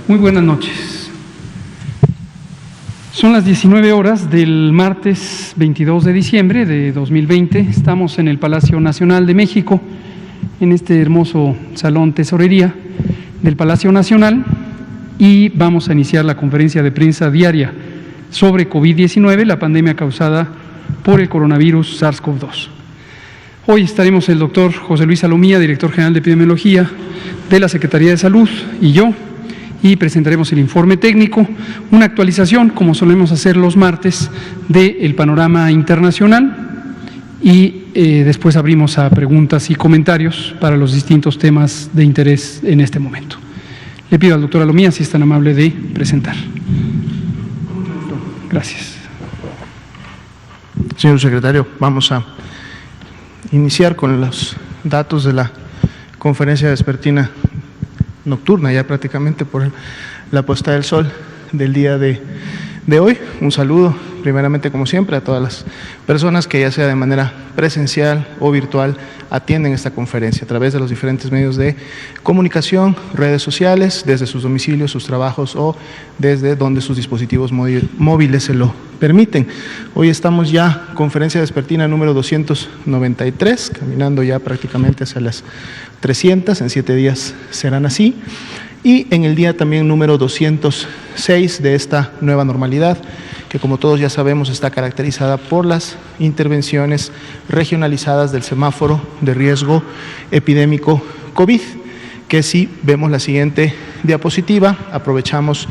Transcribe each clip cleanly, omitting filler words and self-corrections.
Muy buenas noches. Son las 19 horas del martes 22 de diciembre de 2020. Estamos en el Palacio Nacional de México, en este hermoso salón tesorería del Palacio Nacional, y vamos a iniciar la conferencia de prensa diaria sobre COVID-19, la pandemia causada por el coronavirus SARS-CoV-2. Hoy estaremos el doctor José Luis Salomía, director general de Epidemiología de la Secretaría de Salud, y yo, y presentaremos el informe técnico, una actualización, como solemos hacer los martes, del panorama internacional, y después abrimos a preguntas y comentarios para los distintos temas de interés en este momento. Le pido al doctor Salomía si es tan amable de presentar. Gracias. Señor secretario, vamos a iniciar con los datos de la conferencia vespertina nocturna, ya prácticamente por la puesta del sol del día de hoy. Un saludo, primeramente, como siempre, a todas las personas que, ya sea de manera presencial o virtual, atienden esta conferencia a través de los diferentes medios de comunicación, redes sociales, desde sus domicilios, sus trabajos o desde donde sus dispositivos móviles se lo permiten. Hoy estamos ya, conferencia vespertina número 293, caminando ya prácticamente hacia las 300, en 7 días serán así, y en el día también número 206 de esta nueva normalidad, que como todos ya sabemos está caracterizada por las intervenciones regionalizadas del semáforo de riesgo epidémico COVID, que si vemos la siguiente diapositiva, aprovechamos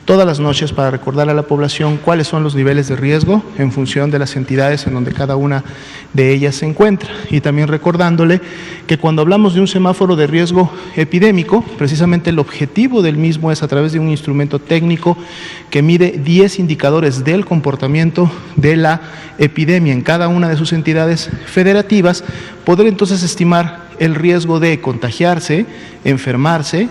todas las noches para recordar a la población cuáles son los niveles de riesgo en función de las entidades en donde cada una de ellas se encuentra, y también recordándole que cuando hablamos de un semáforo de riesgo epidémico, precisamente el objetivo del mismo es, a través de un instrumento técnico que mide 10 indicadores del comportamiento de la epidemia en cada una de sus entidades federativas, poder entonces estimar el riesgo de contagiarse, enfermarse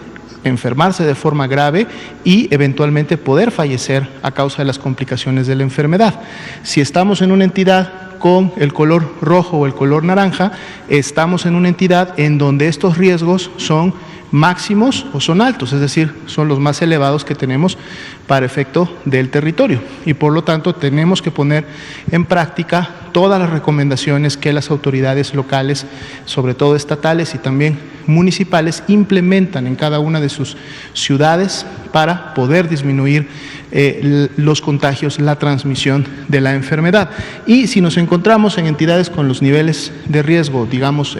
de forma grave y eventualmente poder fallecer a causa de las complicaciones de la enfermedad. Si estamos en una entidad con el color rojo o el color naranja, estamos en una entidad en donde estos riesgos son máximos o son altos, es decir, son los más elevados que tenemos para efecto del territorio, y por lo tanto tenemos que poner en práctica todas las recomendaciones que las autoridades locales, sobre todo estatales y también municipales, implementan en cada una de sus ciudades para poder disminuir los contagios, la transmisión de la enfermedad. Y si nos encontramos en entidades con los niveles de riesgo, digamos,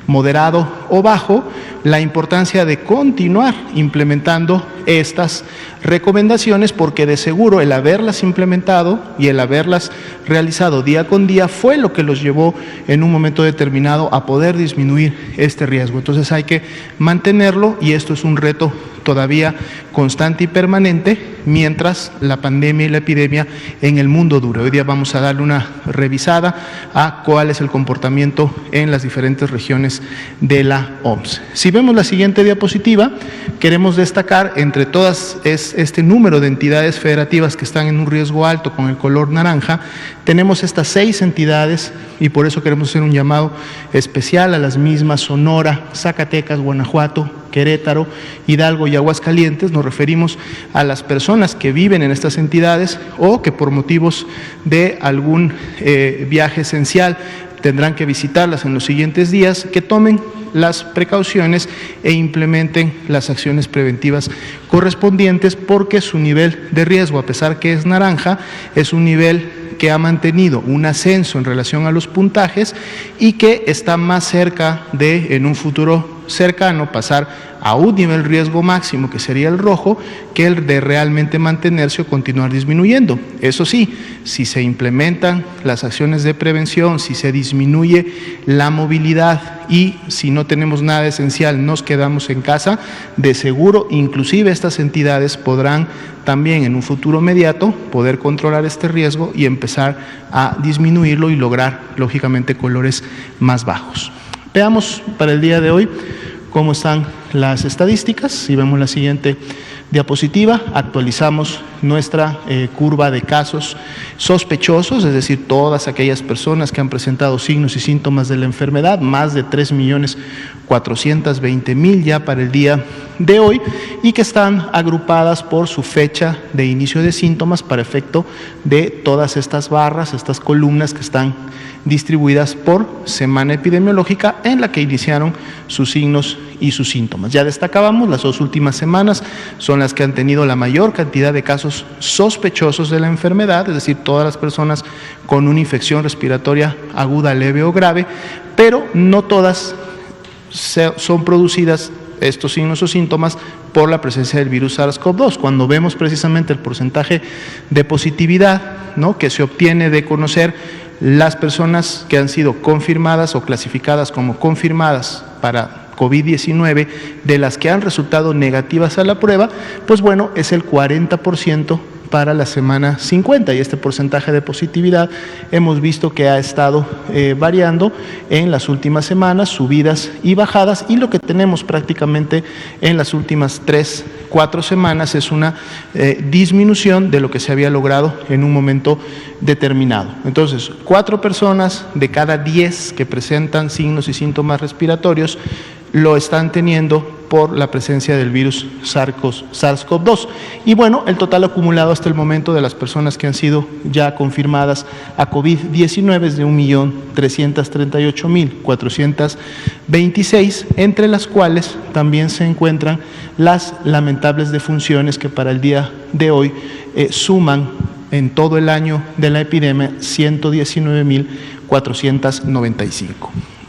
moderado o bajo, la importancia de continuar implementando estas recomendaciones, porque de seguro el haberlas implementado y el haberlas realizado día con día fue lo que los llevó en un momento determinado a poder disminuir este riesgo. Entonces hay que mantenerlo, y esto es un reto todavía constante y permanente mientras la pandemia y la epidemia en el mundo dure. Hoy día vamos a darle una revisada a cuál es el comportamiento en las diferentes regiones de la OMS. Si vemos la siguiente diapositiva, queremos destacar entre todas este número de entidades federativas que están en un riesgo alto con el color naranja. Tenemos estas 6 entidades, y por eso queremos hacer un llamado especial a las mismas: Sonora, Zacatecas, Guanajuato, Querétaro, Hidalgo y Aguascalientes. Nos referimos a las personas que viven en estas entidades o que por motivos de algún viaje esencial tendrán que visitarlas en los siguientes días, que tomen las precauciones e implementen las acciones preventivas correspondientes, porque su nivel de riesgo, a pesar que es naranja, es un nivel que ha mantenido un ascenso en relación a los puntajes y que está más cerca de, en un futuro cercano, pasar a un nivel riesgo máximo, que sería el rojo, que el de realmente mantenerse o continuar disminuyendo. Eso sí, si se implementan las acciones de prevención, si se disminuye la movilidad y si no tenemos nada esencial, nos quedamos en casa, de seguro, inclusive estas entidades podrán también en un futuro inmediato poder controlar este riesgo y empezar a disminuirlo y lograr, lógicamente, colores más bajos. Veamos para el día de hoy cómo están las estadísticas. Si vemos la siguiente diapositiva, actualizamos nuestra curva de casos sospechosos, es decir, todas aquellas personas que han presentado signos y síntomas de la enfermedad, más de 3.420.000 ya para el día de hoy y que están agrupadas por su fecha de inicio de síntomas para efecto de todas estas barras, estas columnas que están distribuidas por semana epidemiológica en la que iniciaron sus signos y sus síntomas. Ya destacábamos, las 2 últimas semanas son las que han tenido la mayor cantidad de casos sospechosos de la enfermedad, es decir, todas las personas con una infección respiratoria aguda, leve o grave, pero no todas son producidas estos signos o síntomas por la presencia del virus SARS-CoV-2. Cuando vemos precisamente el porcentaje de positividad, ¿no?, que se obtiene de conocer las personas que han sido confirmadas o clasificadas como confirmadas para COVID-19, de las que han resultado negativas a la prueba, pues bueno, es el 40% para la semana 50, y este porcentaje de positividad hemos visto que ha estado variando en las últimas semanas, subidas y bajadas, y lo que tenemos prácticamente en las últimas 3-4 semanas es una disminución de lo que se había logrado en un momento determinado. Entonces, 4 personas de cada 10 que presentan signos y síntomas respiratorios lo están teniendo por la presencia del virus SARS-CoV-2. Y bueno, el total acumulado hasta el momento de las personas que han sido ya confirmadas a COVID-19 es de 1.338.426, entre las cuales también se encuentran las lamentables defunciones que para el día de hoy suman en todo el año de la epidemia 119.495.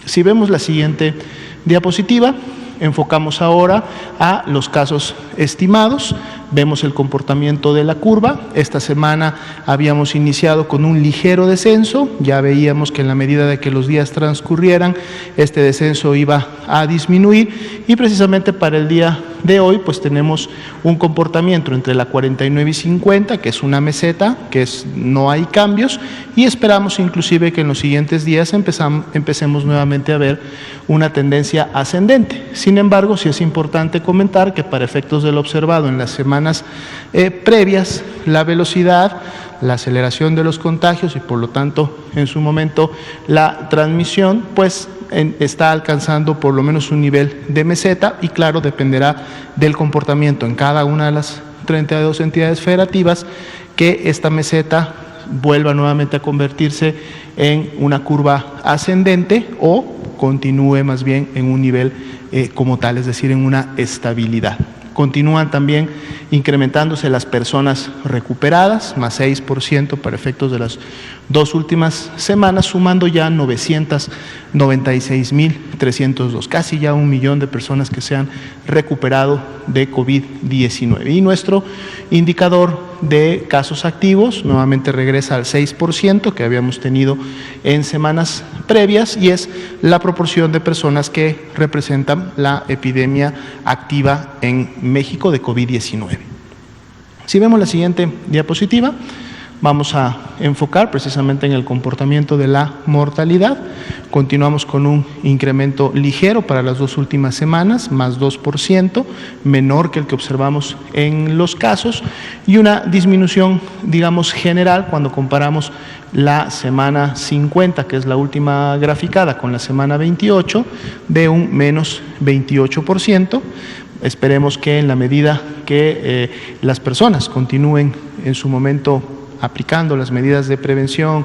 Si vemos la siguiente diapositiva, enfocamos ahora a los casos estimados, vemos el comportamiento de la curva. Esta semana habíamos iniciado con un ligero descenso, ya veíamos que en la medida de que los días transcurrieran, este descenso iba a disminuir, y precisamente para el día de hoy pues tenemos un comportamiento entre la 49 y 50, que es una meseta, no hay cambios, y esperamos inclusive que en los siguientes días empecemos nuevamente a ver una tendencia ascendente. Sin embargo, sí es importante comentar que para efectos de lo observado en las semanas previas, la velocidad, la aceleración de los contagios y por lo tanto en su momento la transmisión pues está alcanzando por lo menos un nivel de meseta, y claro, dependerá del comportamiento en cada una de las 32 entidades federativas que esta meseta vuelva nuevamente a convertirse en una curva ascendente o continúe más bien en un nivel como tal, es decir, en una estabilidad. Continúan también incrementándose las personas recuperadas, más 6% para efectos de las 2 últimas semanas, sumando ya 996.302, casi ya 1 millón de personas que se han recuperado de COVID-19. Y nuestro indicador de casos activos nuevamente regresa al 6% que habíamos tenido en semanas previas, y es la proporción de personas que representan la epidemia activa en México de COVID-19. Si vemos la siguiente diapositiva, vamos a enfocar precisamente en el comportamiento de la mortalidad. Continuamos con un incremento ligero para las 2 últimas semanas, más 2%, menor que el que observamos en los casos, y una disminución, digamos, general cuando comparamos la semana 50, que es la última graficada, con la semana 28, de un menos 28%. Esperemos que en la medida que las personas continúen en su momento aplicando las medidas de prevención,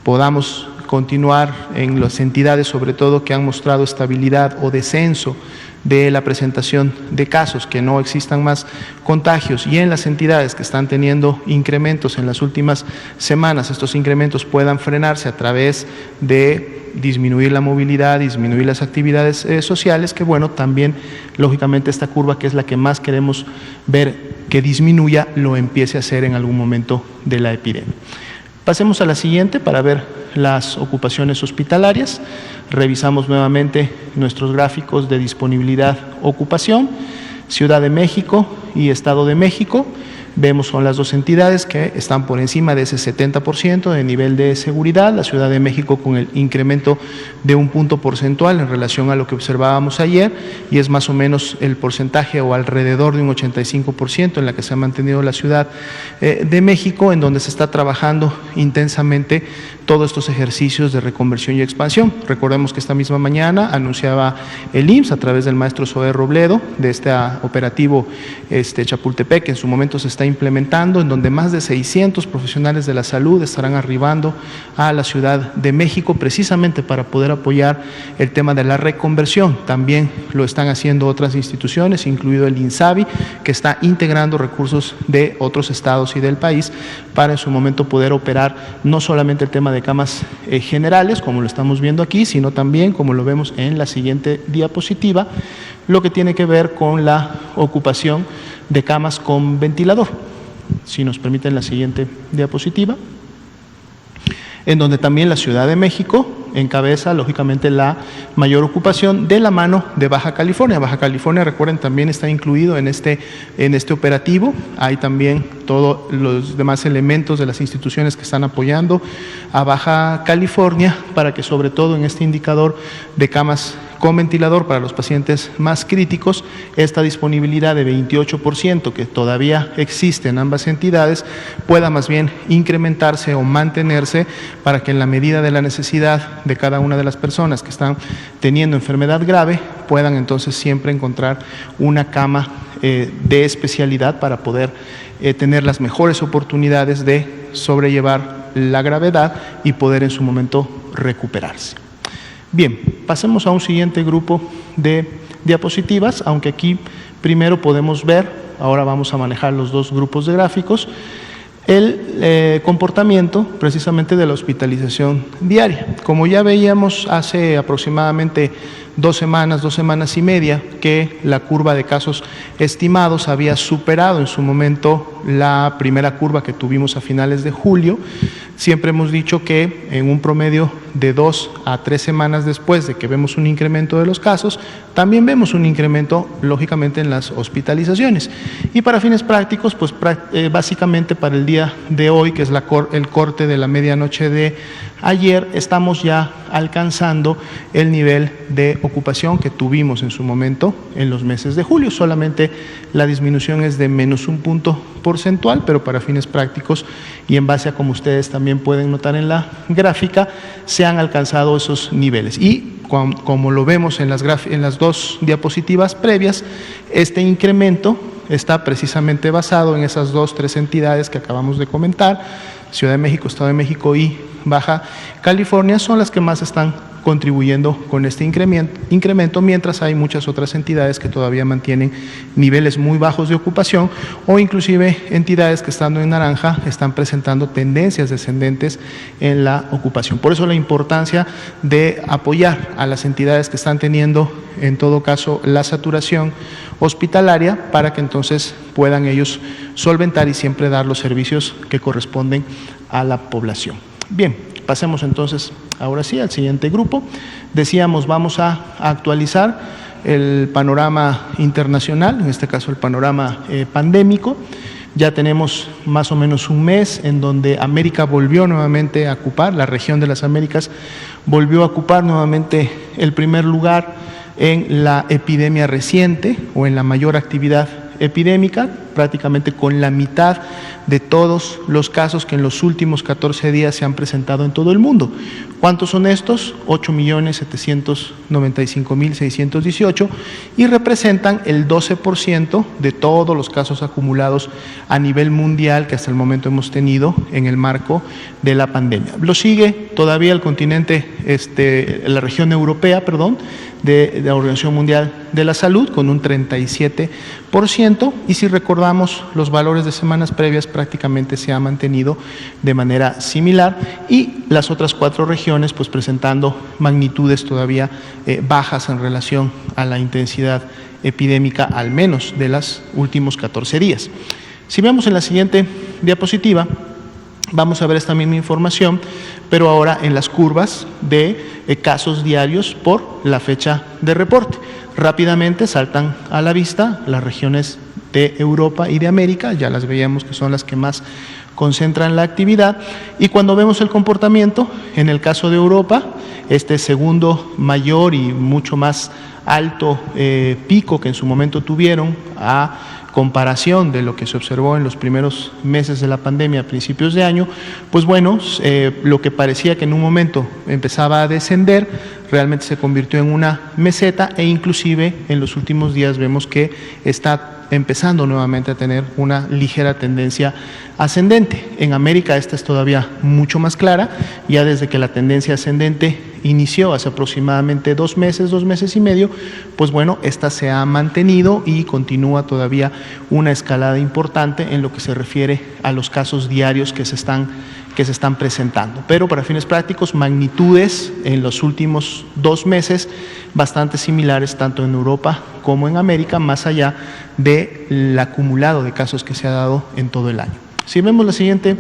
podamos continuar en las entidades sobre todo que han mostrado estabilidad o descenso de la presentación de casos, que no existan más contagios, y en las entidades que están teniendo incrementos en las últimas semanas, estos incrementos puedan frenarse a través de disminuir la movilidad, disminuir las actividades sociales, que bueno, también lógicamente esta curva, que es la que más queremos ver que disminuya, lo empiece a hacer en algún momento de la epidemia. Pasemos a la siguiente para ver las ocupaciones hospitalarias. Revisamos nuevamente nuestros gráficos de disponibilidad ocupación. Ciudad de México y Estado de México, vemos son las 2 entidades que están por encima de ese 70% de nivel de seguridad. La Ciudad de México con el incremento de 1 punto porcentual en relación a lo que observábamos ayer, y es más o menos el porcentaje o alrededor de un 85% en la que se ha mantenido la Ciudad de México, en donde se está trabajando intensamente todos estos ejercicios de reconversión y expansión. Recordemos que esta misma mañana anunciaba el IMSS a través del maestro Zoé Robledo de este operativo Chapultepec, que en su momento se está implementando, en donde más de 600 profesionales de la salud estarán arribando a la Ciudad de México precisamente para poder apoyar el tema de la reconversión. También lo están haciendo otras instituciones, incluido el INSABI, que está integrando recursos de otros estados y del país para en su momento poder operar no solamente el tema de camas generales, como lo estamos viendo aquí, sino también, como lo vemos en la siguiente diapositiva, lo que tiene que ver con la ocupación de camas con ventilador. Si nos permiten la siguiente diapositiva, en donde también la Ciudad de México encabeza, lógicamente, la mayor ocupación de la mano de Baja California. Baja California, recuerden, también está incluido en este operativo. Hay también todos los demás elementos de las instituciones que están apoyando a Baja California para que, sobre todo en este indicador de camas con ventilador para los pacientes más críticos, esta disponibilidad de 28% que todavía existe en ambas entidades pueda más bien incrementarse o mantenerse para que en la medida de la necesidad de cada una de las personas que están teniendo enfermedad grave puedan entonces siempre encontrar una cama de especialidad para poder tener las mejores oportunidades de sobrellevar la gravedad y poder en su momento recuperarse. Bien, pasemos a un siguiente grupo de diapositivas, aunque aquí primero podemos ver, ahora vamos a manejar los dos grupos de gráficos, el comportamiento precisamente de la hospitalización diaria. Como ya veíamos hace aproximadamente 2 semanas y media, que la curva de casos estimados había superado en su momento la primera curva que tuvimos a finales de julio. Siempre hemos dicho que en un promedio de 2 a 3 semanas después de que vemos un incremento de los casos, también vemos un incremento, lógicamente, en las hospitalizaciones. Y para fines prácticos, pues básicamente para el día de hoy, que es el corte de la medianoche de ayer, estamos ya alcanzando el nivel de ocupación que tuvimos en su momento en los meses de julio. Solamente la disminución es de menos un punto porcentual, pero para fines prácticos y en base a como ustedes también pueden notar en la gráfica, se han alcanzado esos niveles. Y como lo vemos en las dos diapositivas previas, este incremento está precisamente basado en esas 3 entidades que acabamos de comentar: Ciudad de México, Estado de México y Baja California, son las que más están contribuyendo con este incremento, mientras hay muchas otras entidades que todavía mantienen niveles muy bajos de ocupación, o inclusive entidades que, estando en naranja, están presentando tendencias descendentes en la ocupación. Por eso la importancia de apoyar a las entidades que están teniendo, en todo caso, la saturación hospitalaria, para que entonces puedan ellos solventar y siempre dar los servicios que corresponden a la población. Bien, pasemos entonces ahora sí al siguiente grupo. Decíamos, vamos a actualizar el panorama internacional, en este caso el panorama pandémico. Ya tenemos más o menos un mes en donde América volvió nuevamente a ocupar, la región de las Américas volvió a ocupar nuevamente el primer lugar en la epidemia reciente o en la mayor actividad epidémica, prácticamente con la mitad de todos los casos que en los últimos 14 días se han presentado en todo el mundo. ¿Cuántos son estos? 8.795.618 y representan el 12% de todos los casos acumulados a nivel mundial que hasta el momento hemos tenido en el marco de la pandemia. Lo sigue todavía el continente, la región europea, de la Organización Mundial de la Salud, con un 37%, y si recordamos los valores de semanas previas prácticamente se ha mantenido de manera similar, y las otras 4 regiones pues presentando magnitudes todavía bajas en relación a la intensidad epidémica, al menos de los últimos 14 días. Si vemos en la siguiente diapositiva, vamos a ver esta misma información, pero ahora en las curvas de casos diarios por la fecha de reporte. Rápidamente saltan a la vista las regiones de Europa y de América, ya las veíamos que son las que más concentran la actividad. Y cuando vemos el comportamiento, en el caso de Europa, este segundo mayor y mucho más alto pico que en su momento tuvieron a comparación de lo que se observó en los primeros meses de la pandemia a principios de año, pues bueno, lo que parecía que en un momento empezaba a descender, realmente se convirtió en una meseta e inclusive en los últimos días vemos que está empezando nuevamente a tener una ligera tendencia ascendente. En América esta es todavía mucho más clara, ya desde que la tendencia ascendente inició hace aproximadamente 2 meses y medio, pues bueno, esta se ha mantenido y continúa todavía una escalada importante en lo que se refiere a los casos diarios que se están presentando. Pero para fines prácticos, magnitudes en los últimos 2 meses bastante similares tanto en Europa como en América, más allá del acumulado de casos que se ha dado en todo el año. Si vemos la siguiente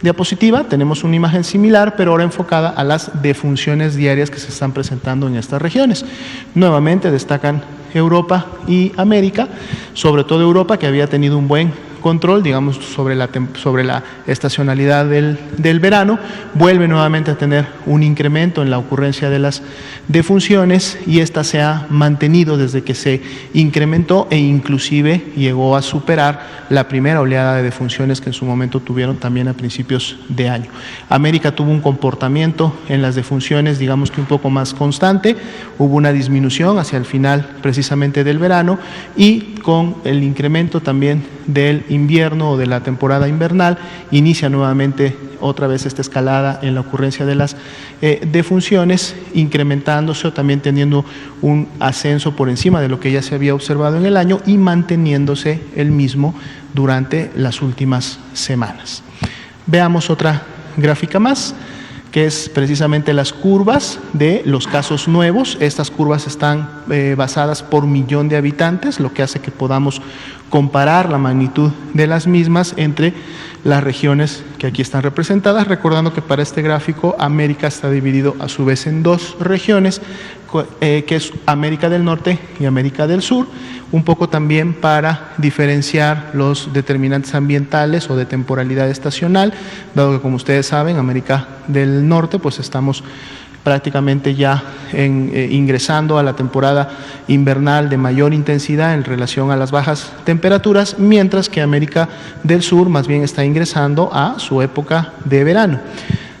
diapositiva, tenemos una imagen similar, pero ahora enfocada a las defunciones diarias que se están presentando en estas regiones. Nuevamente destacan Europa y América, sobre todo Europa, que había tenido un buen control, digamos, sobre la estacionalidad del verano, vuelve nuevamente a tener un incremento en la ocurrencia de las defunciones y esta se ha mantenido desde que se incrementó e inclusive llegó a superar la primera oleada de defunciones que en su momento tuvieron también a principios de año. América tuvo un comportamiento en las defunciones, digamos que un poco más constante, hubo una disminución hacia el final precisamente del verano y con el incremento también del invierno o de la temporada invernal, inicia nuevamente otra vez esta escalada en la ocurrencia de las defunciones, incrementándose o también teniendo un ascenso por encima de lo que ya se había observado en el año y manteniéndose el mismo durante las últimas semanas. Veamos otra gráfica más, que es precisamente las curvas de los casos nuevos. Estas curvas están basadas por millón de habitantes, lo que hace que podamos comparar la magnitud de las mismas entre las regiones que aquí están representadas, recordando que para este gráfico América está dividido a su vez en 2 regiones, que es América del Norte y América del Sur, un poco también para diferenciar los determinantes ambientales o de temporalidad estacional, dado que como ustedes saben, América del Norte pues estamos prácticamente ya ingresando a la temporada invernal de mayor intensidad en relación a las bajas temperaturas, mientras que América del Sur más bien está ingresando a su época de verano.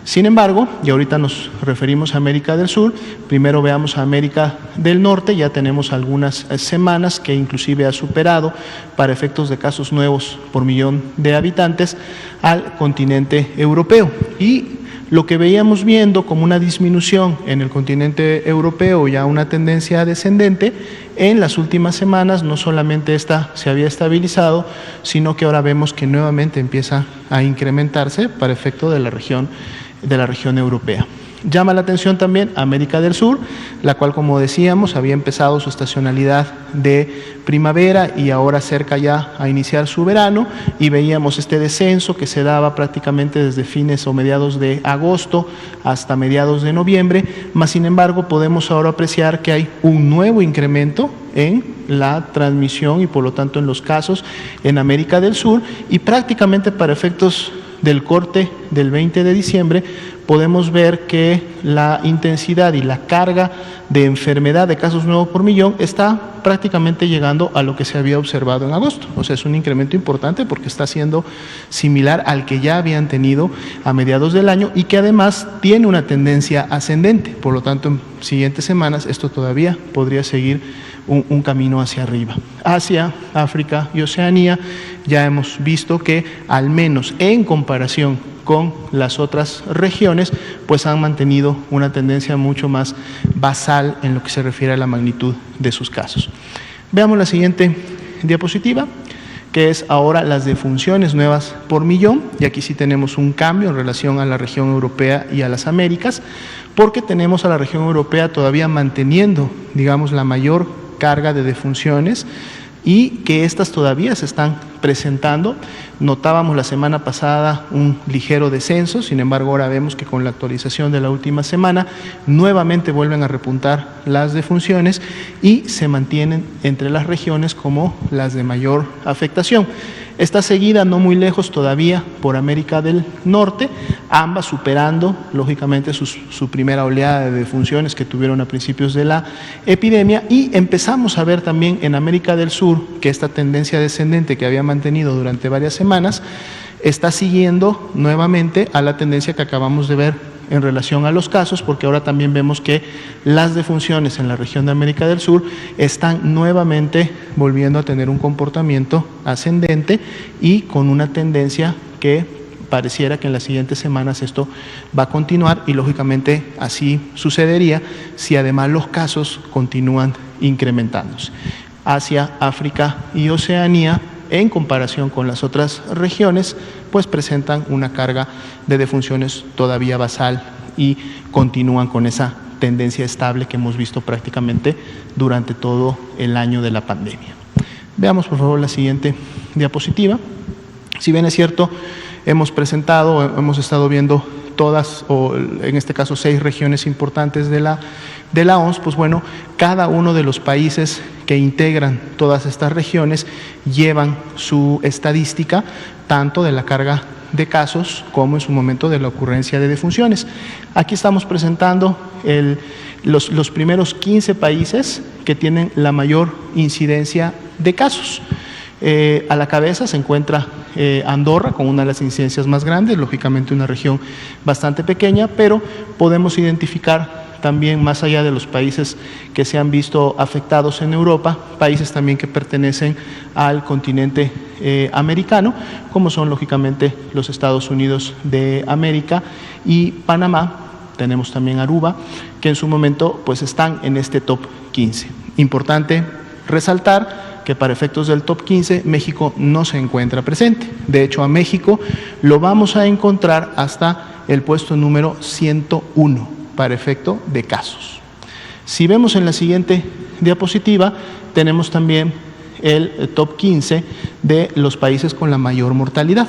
Sin embargo, y ahorita nos referimos a América del Sur, primero veamos a América del Norte, ya tenemos algunas semanas que inclusive ha superado para efectos de casos nuevos por millón de habitantes al continente europeo. Y lo que veíamos viendo como una disminución en el continente europeo, ya una tendencia descendente, en las últimas semanas no solamente esta se había estabilizado, sino que ahora vemos que nuevamente empieza a incrementarse para efecto de la región europea. Llama la atención también América del Sur, la cual, como decíamos, había empezado su estacionalidad de primavera y ahora cerca ya a iniciar su verano, y veíamos este descenso que se daba prácticamente desde fines o mediados de agosto hasta mediados de noviembre, mas sin embargo podemos ahora apreciar que hay un nuevo incremento en la transmisión y por lo tanto en los casos en América del Sur, y prácticamente para efectos del corte del 20 de diciembre podemos ver que la intensidad y la carga de enfermedad de casos nuevos por millón está prácticamente llegando a lo que se había observado en agosto. O sea, es un incremento importante porque está siendo similar al que ya habían tenido a mediados del año y que además tiene una tendencia ascendente. Por lo tanto, en siguientes semanas esto todavía podría seguir un camino hacia arriba. Asia, África y Oceanía, ya hemos visto que al menos en comparación con las otras regiones, pues han mantenido una tendencia mucho más basal en lo que se refiere a la magnitud de sus casos. Veamos la siguiente diapositiva, que es ahora las defunciones nuevas por millón, y aquí sí tenemos un cambio en relación a la región europea y a las Américas, porque tenemos a la región europea todavía manteniendo, digamos, la mayor carga de defunciones y que estas todavía se están presentando. Notábamos la semana pasada un ligero descenso, sin embargo ahora vemos que con la actualización de la última semana nuevamente vuelven a repuntar las defunciones y se mantienen entre las regiones como las de mayor afectación. Está seguida no muy lejos todavía por América del Norte, ambas superando lógicamente su primera oleada de defunciones que tuvieron a principios de la epidemia, y empezamos a ver también en América del Sur que esta tendencia descendente que había mantenido durante varias semanas está siguiendo nuevamente a la tendencia que acabamos de ver en relación a los casos, porque ahora también vemos que las defunciones en la región de América del Sur están nuevamente volviendo a tener un comportamiento ascendente y con una tendencia que pareciera que en las siguientes semanas esto va a continuar, y lógicamente así sucedería si además los casos continúan incrementándose. Asia, África y Oceanía, en comparación con las otras regiones, pues presentan una carga de defunciones todavía basal y continúan con esa tendencia estable que hemos visto prácticamente durante todo el año de la pandemia. Veamos por favor la siguiente diapositiva. Si bien es cierto, hemos estado viendo todas, o en este caso 6 regiones importantes de la OMS, pues bueno, cada uno de los países que integran todas estas regiones llevan su estadística, tanto de la carga de casos como en su momento de la ocurrencia de defunciones. Aquí estamos presentando los primeros 15 países que tienen la mayor incidencia de casos. A la cabeza se encuentra Andorra con una de las incidencias más grandes, lógicamente una región bastante pequeña, pero podemos identificar también, más allá de los países que se han visto afectados en Europa, países también que pertenecen al continente americano, como son lógicamente los Estados Unidos de América y Panamá. Tenemos también Aruba, que en su momento pues están en este top 15. Importante resaltar que para efectos del top 15 México no se encuentra presente. De hecho, a México lo vamos a encontrar hasta el puesto número 101 para efecto de casos. Si vemos en la siguiente diapositiva, tenemos también el top 15 de los países con la mayor mortalidad.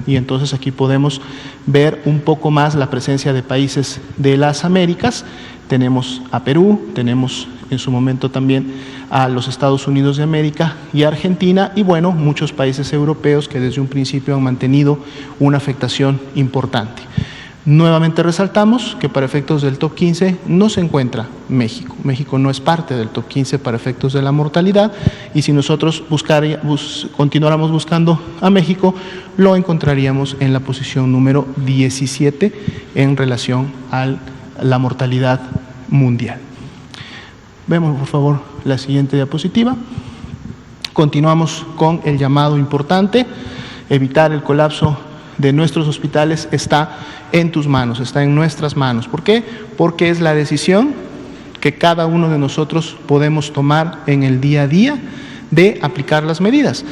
Y entonces aquí podemos ver un poco más la presencia de países de las Américas. Tenemos a Perú, tenemos en su momento también a los Estados Unidos de América y Argentina, y bueno, muchos países europeos que desde un principio han mantenido una afectación importante. Nuevamente resaltamos que para efectos del top 15 no se encuentra México. México no es parte del top 15 para efectos de la mortalidad, y si nosotros continuáramos buscando a México, lo encontraríamos en la posición número 17 en relación a la mortalidad mundial. Vemos por favor la siguiente diapositiva. Continuamos con el llamado importante: evitar el colapso de nuestros hospitales está en tus manos, está en nuestras manos. ¿Por qué? Porque es la decisión que cada uno de nosotros podemos tomar en el día a día de aplicar las medidas.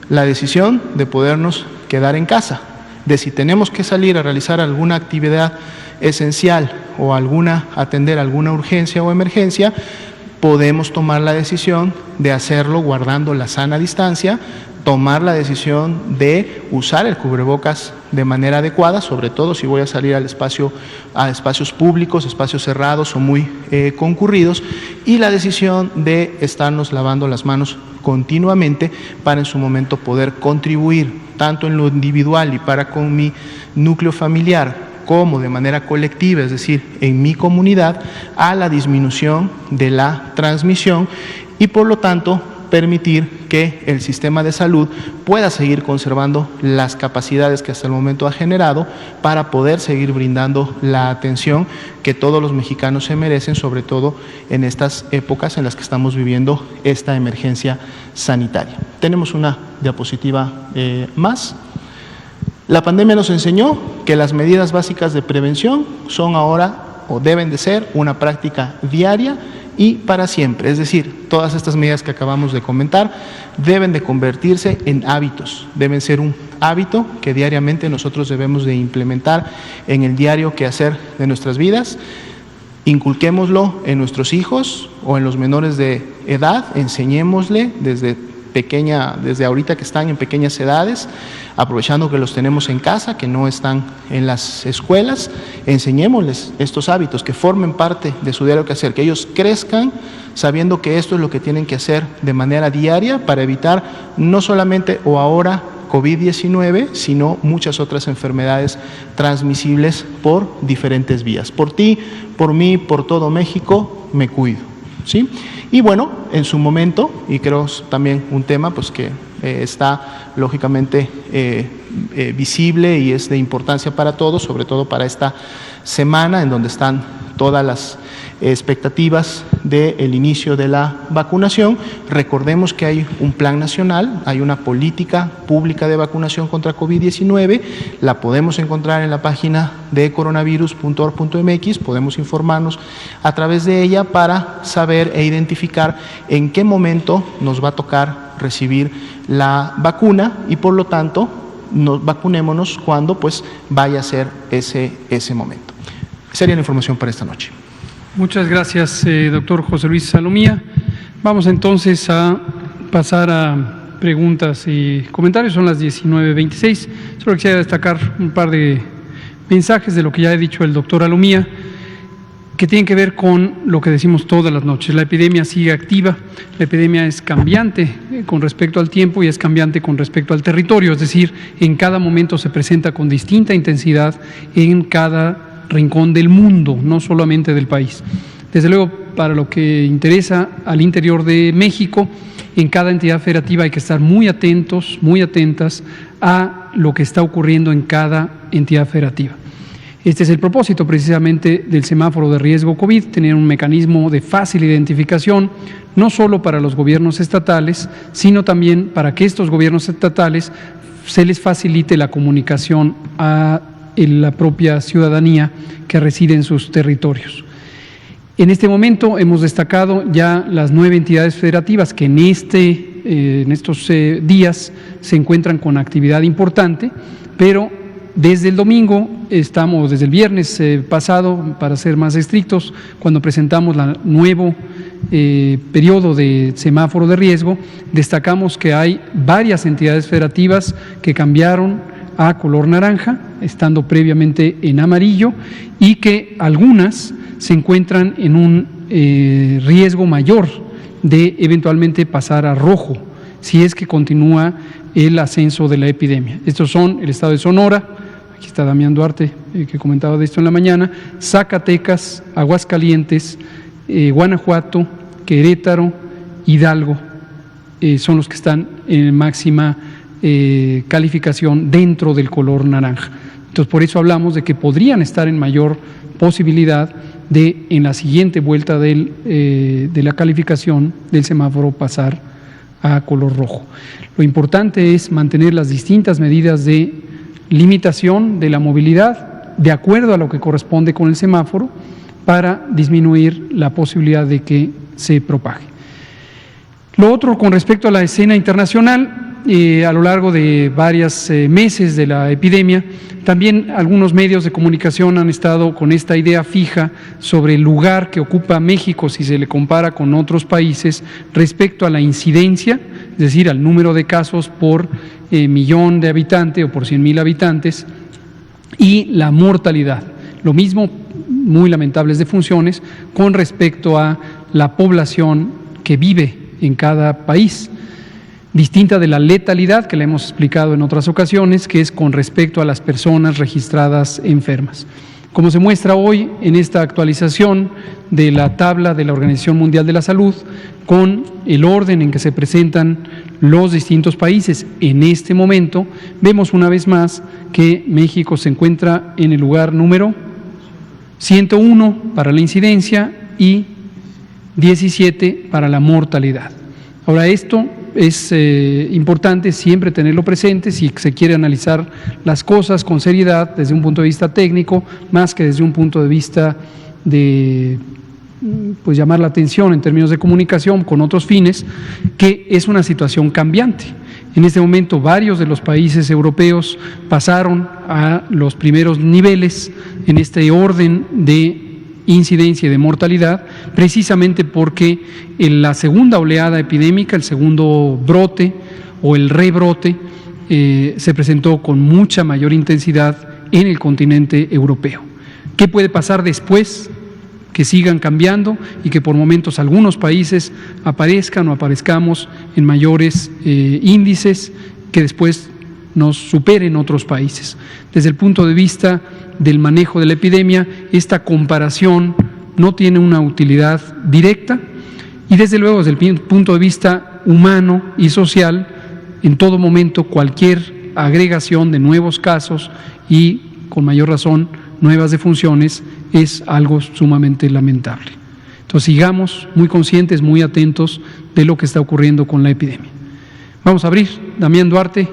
La decisión de podernos quedar en casa, de si tenemos que salir a realizar alguna actividad esencial o atender alguna urgencia o emergencia, podemos tomar la decisión de hacerlo guardando la sana distancia, tomar la decisión de usar el cubrebocas de manera adecuada, sobre todo si voy a salir a espacios públicos, espacios cerrados o muy concurridos, y la decisión de estarnos lavando las manos continuamente para en su momento poder contribuir tanto en lo individual y para con mi núcleo familiar, como de manera colectiva, es decir, en mi comunidad, a la disminución de la transmisión y por lo tanto permitir que el sistema de salud pueda seguir conservando las capacidades que hasta el momento ha generado para poder seguir brindando la atención que todos los mexicanos se merecen, sobre todo en estas épocas en las que estamos viviendo esta emergencia sanitaria. Tenemos una diapositiva más. La pandemia nos enseñó que las medidas básicas de prevención son ahora o deben de ser una práctica diaria y para siempre, es decir, todas estas medidas que acabamos de comentar deben de convertirse en hábitos, deben ser un hábito que diariamente nosotros debemos de implementar en el diario quehacer de nuestras vidas. Inculquémoslo en nuestros hijos o en los menores de edad, enseñémosle desde desde ahorita que están en pequeñas edades, aprovechando que los tenemos en casa, que no están en las escuelas, enseñémosles estos hábitos, que formen parte de su diario quehacer, que ellos crezcan sabiendo que esto es lo que tienen que hacer de manera diaria para evitar no solamente o ahora COVID-19, sino muchas otras enfermedades transmisibles por diferentes vías. Por ti, por mí, por todo México, me cuido, ¿sí? Y bueno, en su momento, y creo también un tema pues que está lógicamente visible y es de importancia para todos, sobre todo para esta semana en donde están todas las expectativas del inicio de la vacunación. Recordemos que hay un plan nacional, hay una política pública de vacunación contra COVID-19, la podemos encontrar en la página de coronavirus.org.mx, podemos informarnos a través de ella para saber e identificar en qué momento nos va a tocar recibir la vacuna y por lo tanto vacunémonos cuando pues vaya a ser ese momento. Sería la información para esta noche. Muchas gracias, doctor José Luis Salomía. Vamos entonces a pasar a preguntas y comentarios. Son las 19:26. Solo quisiera destacar un par de mensajes de lo que ya ha dicho el doctor Salomía, que tienen que ver con lo que decimos todas las noches. La epidemia sigue activa, la epidemia es cambiante con respecto al tiempo y es cambiante con respecto al territorio, es decir, en cada momento se presenta con distinta intensidad en cada rincón del mundo, no solamente del país. Desde luego, para lo que interesa al interior de México, en cada entidad federativa hay que estar muy atentos, muy atentas a lo que está ocurriendo en cada entidad federativa. Este es el propósito precisamente del semáforo de riesgo COVID, tener un mecanismo de fácil identificación, no solo para los gobiernos estatales, sino también para que estos gobiernos estatales se les facilite la comunicación a la propia ciudadanía que reside en sus territorios. En este momento hemos destacado ya las 9 entidades federativas que en estos días se encuentran con actividad importante, pero desde el domingo desde el viernes pasado, para ser más estrictos, cuando presentamos el nuevo periodo de semáforo de riesgo, destacamos que hay varias entidades federativas que cambiaron a color naranja, estando previamente en amarillo, y que algunas se encuentran en un riesgo mayor de eventualmente pasar a rojo, si es que continúa el ascenso de la epidemia. Estos son el estado de Sonora, aquí está Damián Duarte, que comentaba de esto en la mañana, Zacatecas, Aguascalientes, Guanajuato, Querétaro, Hidalgo, son los que están en máxima calificación dentro del color naranja. Entonces, por eso hablamos de que podrían estar en mayor posibilidad de, en la siguiente vuelta de la calificación del semáforo, pasar a color rojo. Lo importante es mantener las distintas medidas de limitación de la movilidad de acuerdo a lo que corresponde con el semáforo para disminuir la posibilidad de que se propague. Lo otro, con respecto a la escena internacional, a lo largo de varios meses de la epidemia, también algunos medios de comunicación han estado con esta idea fija sobre el lugar que ocupa México si se le compara con otros países respecto a la incidencia, es decir, al número de casos por millón de habitantes o por 100,000 habitantes, y la mortalidad. Lo mismo, muy lamentables defunciones, con respecto a la población que vive en cada país, distinta de la letalidad que le hemos explicado en otras ocasiones, que es con respecto a las personas registradas enfermas. Como se muestra hoy en esta actualización de la tabla de la Organización Mundial de la Salud, con el orden en que se presentan los distintos países en este momento, vemos una vez más que México se encuentra en el lugar número 101 para la incidencia y 17 para la mortalidad. Ahora, esto es importante siempre tenerlo presente si se quiere analizar las cosas con seriedad desde un punto de vista técnico, más que desde un punto de vista de pues llamar la atención en términos de comunicación con otros fines, que es una situación cambiante. En este momento varios de los países europeos pasaron a los primeros niveles en este orden de incidencia y de mortalidad, precisamente porque en la segunda oleada epidémica, el segundo brote o el rebrote, se presentó con mucha mayor intensidad en el continente europeo. ¿Qué puede pasar después? Que sigan cambiando y que por momentos algunos países aparezcan o aparezcamos en mayores índices que después nos superen otros países. Desde el punto de vista del manejo de la epidemia, esta comparación no tiene una utilidad directa y desde luego desde el punto de vista humano y social, en todo momento cualquier agregación de nuevos casos y con mayor razón nuevas defunciones es algo sumamente lamentable. Entonces sigamos muy conscientes, muy atentos de lo que está ocurriendo con la epidemia. Vamos a abrir. Damián Duarte,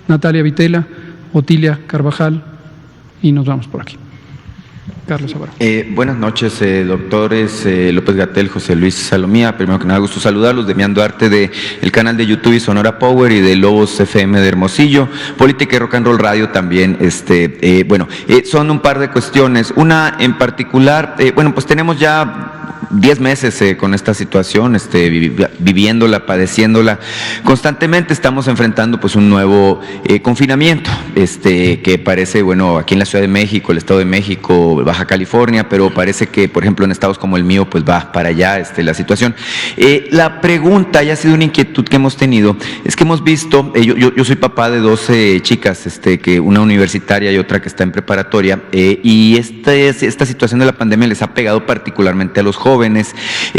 Natalia Vitela, Otilia Carvajal y nos vamos por aquí. Carlos Alvaro. Buenas noches, doctores López-Gatell, José Luis Salomía. Primero que nada, gusto saludarlos. Damián Duarte del canal de YouTube y Sonora Power y de Lobos FM de Hermosillo. Política y Rock and Roll Radio también. Son un par de cuestiones. Una en particular, pues tenemos ya 10 meses con esta situación, viviéndola, padeciéndola constantemente. Estamos enfrentando pues un nuevo confinamiento, que parece, aquí en la Ciudad de México, el Estado de México, Baja California, pero parece que, por ejemplo, en estados como el mío, pues va para allá la situación. La pregunta, y ha sido una inquietud que hemos tenido, es que hemos visto, yo soy papá de 12 chicas, que una universitaria y otra que está en preparatoria, y esta situación de la pandemia les ha pegado particularmente a los jóvenes,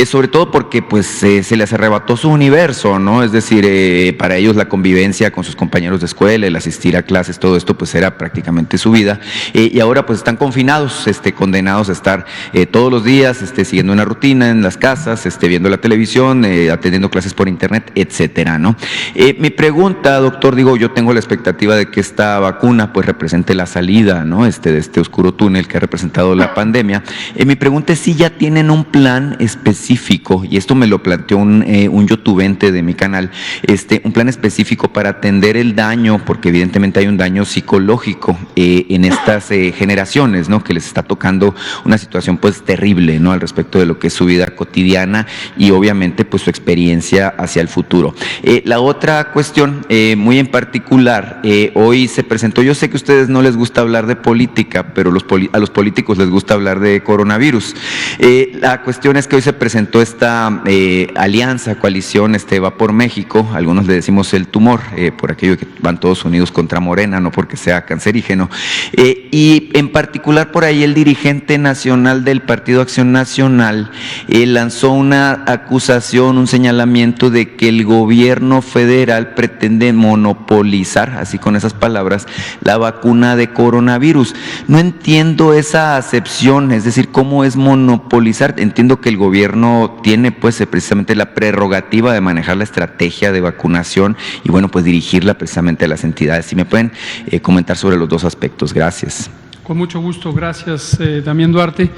sobre todo porque pues se les arrebató su universo, ¿no? Es decir, para ellos la convivencia con sus compañeros de escuela, el asistir a clases, todo esto pues era prácticamente su vida, y ahora pues están confinados, condenados a estar todos los días siguiendo una rutina en las casas, viendo la televisión, atendiendo clases por internet, etcétera, ¿no? Mi pregunta, doctor, yo tengo la expectativa de que esta vacuna pues represente la salida, ¿no? De este oscuro túnel que ha representado la pandemia. Mi pregunta es si ya tienen un plan específico, y esto me lo planteó un youtubente de mi canal, un plan específico para atender el daño, porque evidentemente hay un daño psicológico en estas generaciones, ¿no? Que les está tocando una situación pues terrible, ¿no? Al respecto de lo que es su vida cotidiana y obviamente pues su experiencia hacia el futuro. La otra cuestión, muy en particular, hoy se presentó, yo sé que a ustedes no les gusta hablar de política, pero a los políticos les gusta hablar de coronavirus. La cuestión es que hoy se presentó esta alianza, coalición, Va por México, algunos le decimos el tumor, por aquello que van todos unidos contra Morena, no porque sea cancerígeno, y en particular por ahí el dirigente nacional del Partido Acción Nacional lanzó una acusación, un señalamiento de que el gobierno federal pretende monopolizar, así con esas palabras, la vacuna de coronavirus. No entiendo esa acepción, es decir, ¿cómo es monopolizar? Entiendo que el gobierno tiene pues precisamente la prerrogativa de manejar la estrategia de vacunación y pues dirigirla precisamente a las entidades. Si me pueden comentar sobre los dos aspectos. Gracias. Con mucho gusto, gracias Damián Duarte.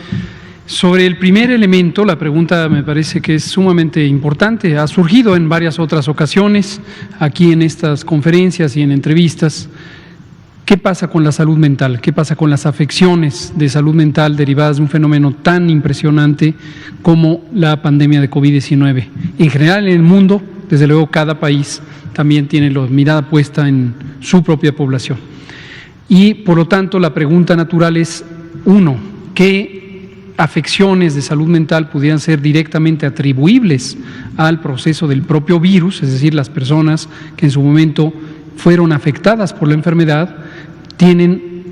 Sobre el primer elemento, la pregunta me parece que es sumamente importante. Ha surgido en varias otras ocasiones, aquí en estas conferencias y en entrevistas. ¿Qué pasa con la salud mental? ¿Qué pasa con las afecciones de salud mental derivadas de un fenómeno tan impresionante como la pandemia de COVID-19? En general en el mundo, desde luego cada país también tiene la mirada puesta en su propia población. Y por lo tanto la pregunta natural es, uno, ¿qué afecciones de salud mental pudieran ser directamente atribuibles al proceso del propio virus? Es decir, las personas que en su momento fueron afectadas por la enfermedad tienen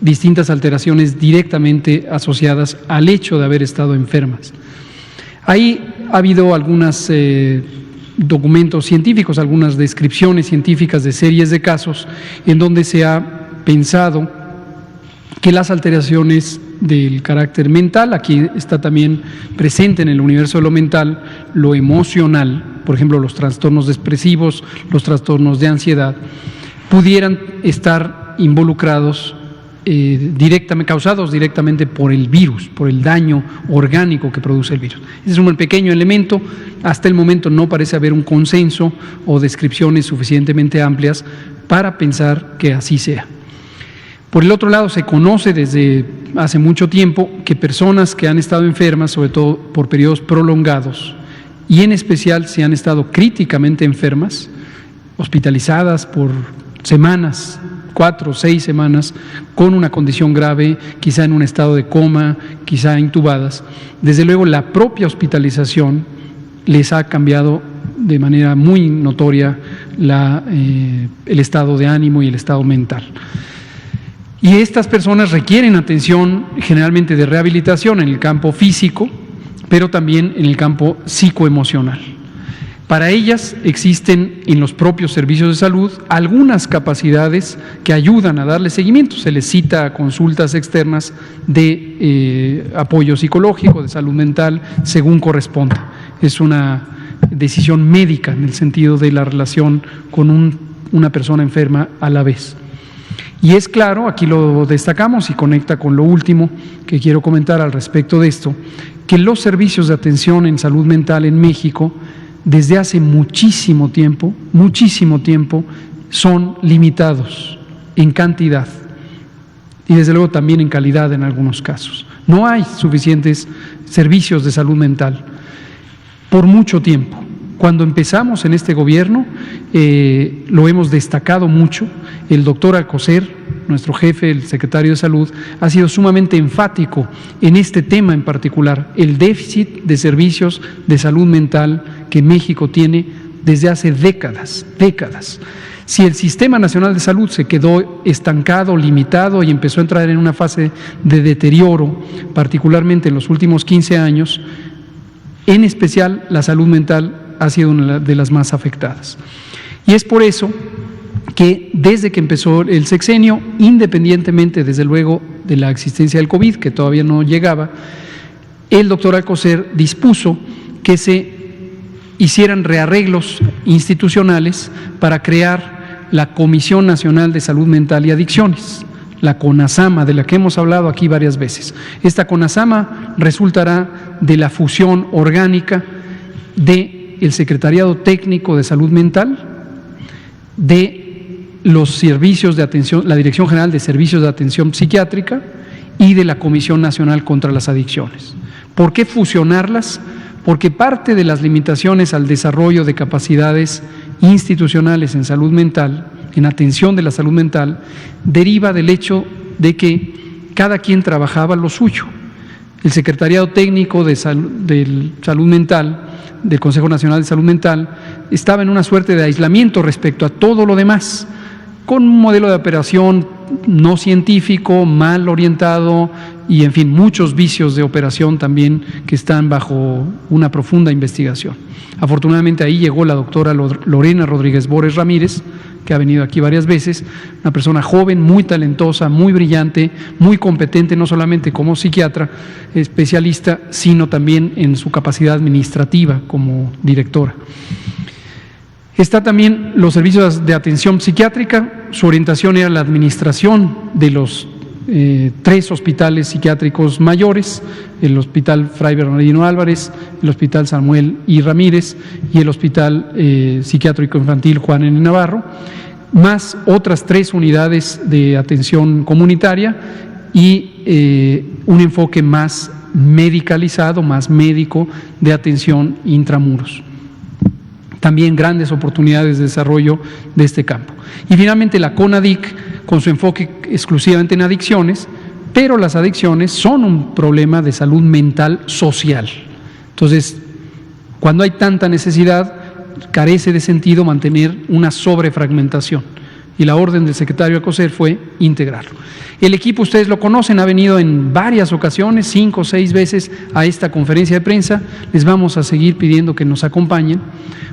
distintas alteraciones directamente asociadas al hecho de haber estado enfermas. Ahí ha habido algunos documentos científicos, algunas descripciones científicas de series de casos en donde se ha pensado que las alteraciones del carácter mental, aquí está también presente en el universo de lo mental, lo emocional, por ejemplo los trastornos depresivos, los trastornos de ansiedad, pudieran estar involucrados, causados directamente por el virus, por el daño orgánico que produce el virus. Ese es un pequeño elemento. Hasta el momento no parece haber un consenso o descripciones suficientemente amplias para pensar que así sea. Por el otro lado, se conoce desde hace mucho tiempo que personas que han estado enfermas, sobre todo por periodos prolongados, y en especial si han estado críticamente enfermas, hospitalizadas por semanas, 4 o 6 semanas, con una condición grave, quizá en un estado de coma, quizá intubadas, desde luego la propia hospitalización les ha cambiado de manera muy notoria el estado de ánimo y el estado mental. Y estas personas requieren atención generalmente de rehabilitación en el campo físico, pero también en el campo psicoemocional. Para ellas existen en los propios servicios de salud algunas capacidades que ayudan a darle seguimiento. Se les cita a consultas externas de apoyo psicológico, de salud mental, según corresponda. Es una decisión médica en el sentido de la relación con una persona enferma a la vez. Y es claro, aquí lo destacamos y conecta con lo último que quiero comentar al respecto de esto, que los servicios de atención en salud mental en México desde hace muchísimo tiempo, son limitados en cantidad y desde luego también en calidad en algunos casos. No hay suficientes servicios de salud mental por mucho tiempo. Cuando empezamos en este gobierno, lo hemos destacado mucho. El doctor Alcocer, nuestro jefe, el secretario de Salud, ha sido sumamente enfático en este tema en particular, el déficit de servicios de salud mental que México tiene desde hace décadas. Si el Sistema Nacional de Salud se quedó estancado, limitado y empezó a entrar en una fase de deterioro, particularmente en los últimos 15 años, en especial la salud mental ha sido una de las más afectadas. Y es por eso que desde que empezó el sexenio, independientemente desde luego de la existencia del COVID, que todavía no llegaba, el doctor Alcocer dispuso que se hicieran rearreglos institucionales para crear la Comisión Nacional de Salud Mental y Adicciones, la CONASAMA, de la que hemos hablado aquí varias veces. Esta CONASAMA resultará de la fusión orgánica del Secretariado Técnico de Salud Mental, de los servicios de atención, la Dirección General de Servicios de Atención Psiquiátrica y de la Comisión Nacional contra las Adicciones. ¿Por qué fusionarlas? Porque parte de las limitaciones al desarrollo de capacidades institucionales en salud mental, en atención de la salud mental, deriva del hecho de que cada quien trabajaba lo suyo. El Secretariado Técnico de Salud Mental, del Consejo Nacional de Salud Mental, estaba en una suerte de aislamiento respecto a todo lo demás, con un modelo de operación no científico, mal orientado y, en fin, muchos vicios de operación también que están bajo una profunda investigación. Afortunadamente ahí llegó la doctora Lorena Rodríguez Bores Ramírez, que ha venido aquí varias veces, una persona joven, muy talentosa, muy brillante, muy competente, no solamente como psiquiatra especialista, sino también en su capacidad administrativa como directora. Está también los servicios de atención psiquiátrica. Su orientación era la administración de los 3 hospitales psiquiátricos mayores, el Hospital Fray Bernardino Álvarez, el Hospital Samuel I. Ramírez y el Hospital Psiquiátrico Infantil Juan N. Navarro, más otras 3 unidades de atención comunitaria y un enfoque más medicalizado, más médico de atención intramuros. También grandes oportunidades de desarrollo de este campo. Y finalmente la CONADIC, con su enfoque exclusivamente en adicciones, pero las adicciones son un problema de salud mental social. Entonces, cuando hay tanta necesidad, carece de sentido mantener una sobrefragmentación. Y la orden del secretario Alcocer fue integrarlo. El equipo, ustedes lo conocen, ha venido en varias ocasiones, 5 o 6 veces a esta conferencia de prensa. Les vamos a seguir pidiendo que nos acompañen,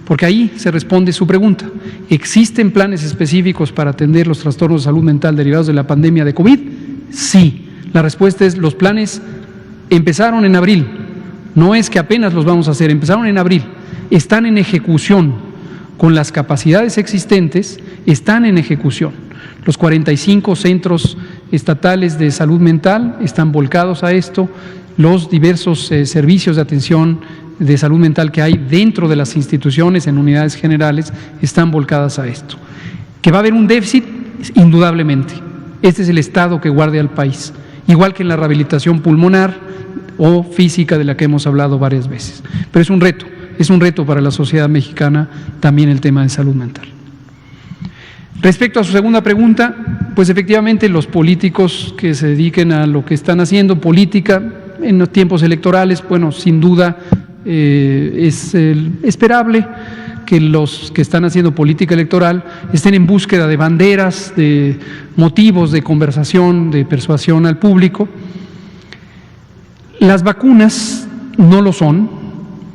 porque ahí se responde su pregunta. ¿Existen planes específicos para atender los trastornos de salud mental derivados de la pandemia de COVID? Sí. La respuesta es: los planes empezaron en abril. No es que apenas los vamos a hacer, empezaron en abril. Están en ejecución. Con las capacidades existentes, están en ejecución. Los 45 centros estatales de salud mental están volcados a esto. Los diversos servicios de atención de salud mental que hay dentro de las instituciones, en unidades generales, están volcadas a esto. ¿Que va a haber un déficit? Indudablemente. Este es el estado que guarde al país, igual que en la rehabilitación pulmonar o física de la que hemos hablado varias veces. Pero es un reto para la sociedad mexicana también el tema de salud mental. Respecto a su segunda pregunta, pues efectivamente los políticos que se dediquen a lo que están haciendo, política en los tiempos electorales, bueno, sin duda es esperable que los que están haciendo política electoral estén en búsqueda de banderas, de motivos de conversación, de persuasión al público. Las vacunas no lo son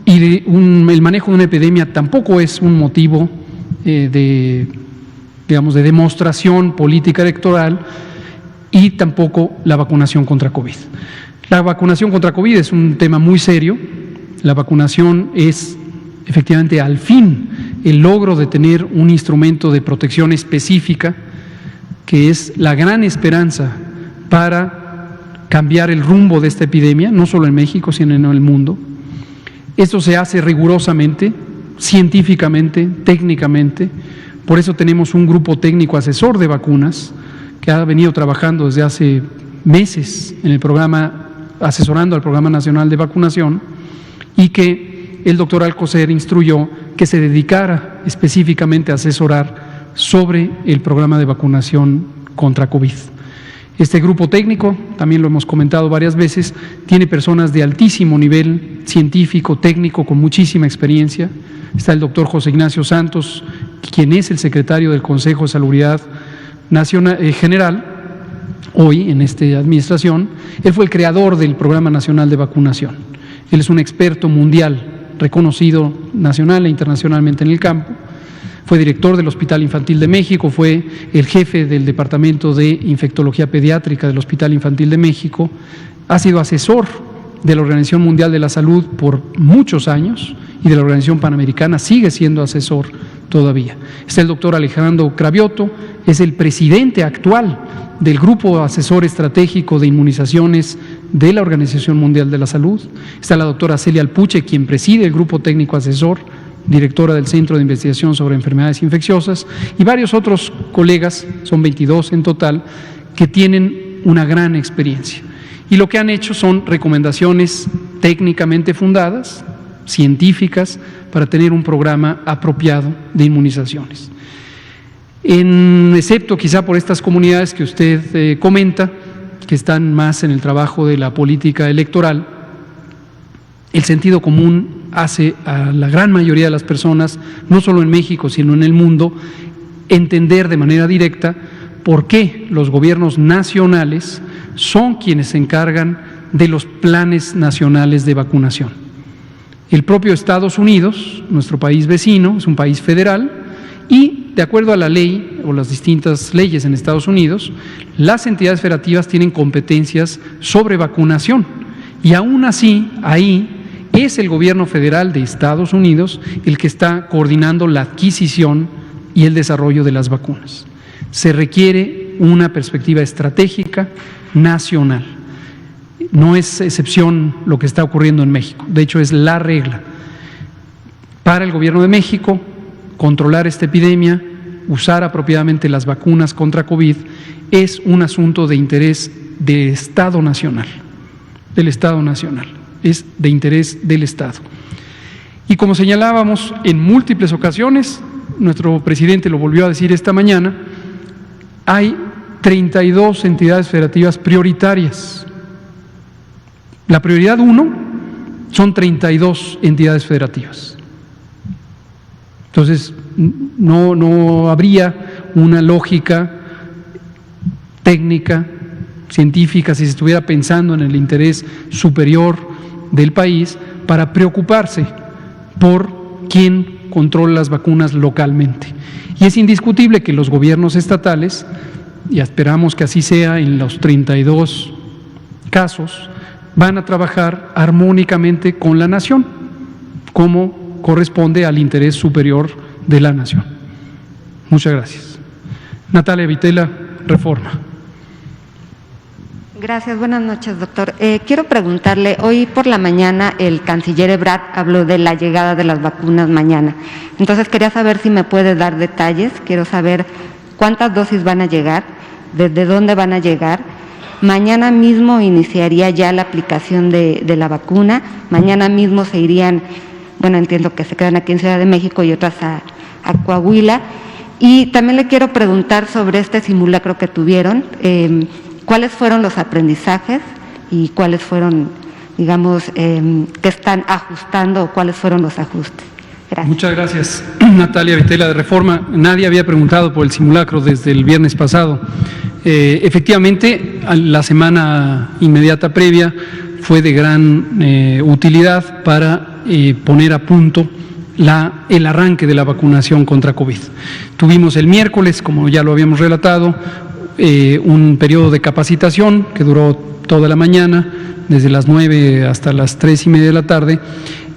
y el manejo de una epidemia tampoco es un motivo de demostración política electoral, y tampoco la vacunación contra COVID. La vacunación contra COVID es un tema muy serio. La vacunación es efectivamente al fin el logro de tener un instrumento de protección específica, que es la gran esperanza para cambiar el rumbo de esta epidemia, no solo en México, sino en el mundo. Esto se hace rigurosamente, científicamente, técnicamente. Por eso tenemos un grupo técnico asesor de vacunas que ha venido trabajando desde hace meses en el programa, asesorando al Programa Nacional de Vacunación, y que el doctor Alcocer instruyó que se dedicara específicamente a asesorar sobre el programa de vacunación contra COVID. Este grupo técnico, también lo hemos comentado varias veces, tiene personas de altísimo nivel científico, técnico, con muchísima experiencia. Está el doctor José Ignacio Santos, quien es el secretario del Consejo de Salubridad Nacional, General, hoy en esta administración. Él fue el creador del Programa Nacional de Vacunación. Él es un experto mundial, reconocido nacional e internacionalmente en el campo. Fue director del Hospital Infantil de México, fue el jefe del Departamento de Infectología Pediátrica del Hospital Infantil de México, ha sido asesor de la Organización Mundial de la Salud por muchos años y de la Organización Panamericana, sigue siendo asesor todavía. Está el doctor Alejandro Cravioto, es el presidente actual del Grupo Asesor Estratégico de Inmunizaciones de la Organización Mundial de la Salud. Está la doctora Celia Alpuche, quien preside el Grupo Técnico Asesor, directora del Centro de Investigación sobre Enfermedades Infecciosas, y varios otros colegas, son 22 en total, que tienen una gran experiencia. Y lo que han hecho son recomendaciones técnicamente fundadas, científicas, para tener un programa apropiado de inmunizaciones. Excepto quizá por estas comunidades que usted comenta, que están más en el trabajo de la política electoral, el sentido común hace a la gran mayoría de las personas, no solo en México, sino en el mundo, entender de manera directa por qué los gobiernos nacionales son quienes se encargan de los planes nacionales de vacunación. El propio Estados Unidos, nuestro país vecino, es un país federal, y de acuerdo a la ley o las distintas leyes en Estados Unidos, las entidades federativas tienen competencias sobre vacunación, y aún así, ahí es el gobierno federal de Estados Unidos el que está coordinando la adquisición y el desarrollo de las vacunas. Se requiere una perspectiva estratégica nacional. No es excepción lo que está ocurriendo en México, de hecho es la regla. Para el gobierno de México, controlar esta epidemia, usar apropiadamente las vacunas contra COVID, es un asunto de interés del Estado nacional, es de interés del Estado. Y como señalábamos en múltiples ocasiones, nuestro presidente lo volvió a decir esta mañana, hay 32 entidades federativas prioritarias. La prioridad 1 son 32 entidades federativas. Entonces, no habría una lógica técnica, científica, si se estuviera pensando en el interés superior del país, para preocuparse por quién controla las vacunas localmente. Y es indiscutible que los gobiernos estatales, y esperamos que así sea en los 32 casos, van a trabajar armónicamente con la nación, como corresponde al interés superior de la nación. Muchas gracias. Natalia Vitela, Reforma. Gracias, buenas noches, doctor. Quiero preguntarle, hoy por la mañana el canciller Ebrard habló de la llegada de las vacunas mañana. Entonces quería saber si me puede dar detalles, quiero saber cuántas dosis van a llegar ¿desde dónde van a llegar? Mañana mismo iniciaría ya la aplicación de la vacuna, mañana mismo se irían, bueno, entiendo que se quedan aquí en Ciudad de México y otras a Coahuila. Y también le quiero preguntar sobre este simulacro que tuvieron, ¿cuáles fueron los aprendizajes y cuáles fueron, digamos, que están ajustando o cuáles fueron los ajustes? Gracias. Muchas gracias, Natalia Vitela de Reforma. Nadie había preguntado por el simulacro desde el viernes pasado. Efectivamente, la semana inmediata previa fue de gran utilidad para poner a punto el arranque de la vacunación contra COVID. Tuvimos el miércoles, como ya lo habíamos relatado, un periodo de capacitación que duró toda la mañana, desde las 9 hasta las 3:30 de la tarde,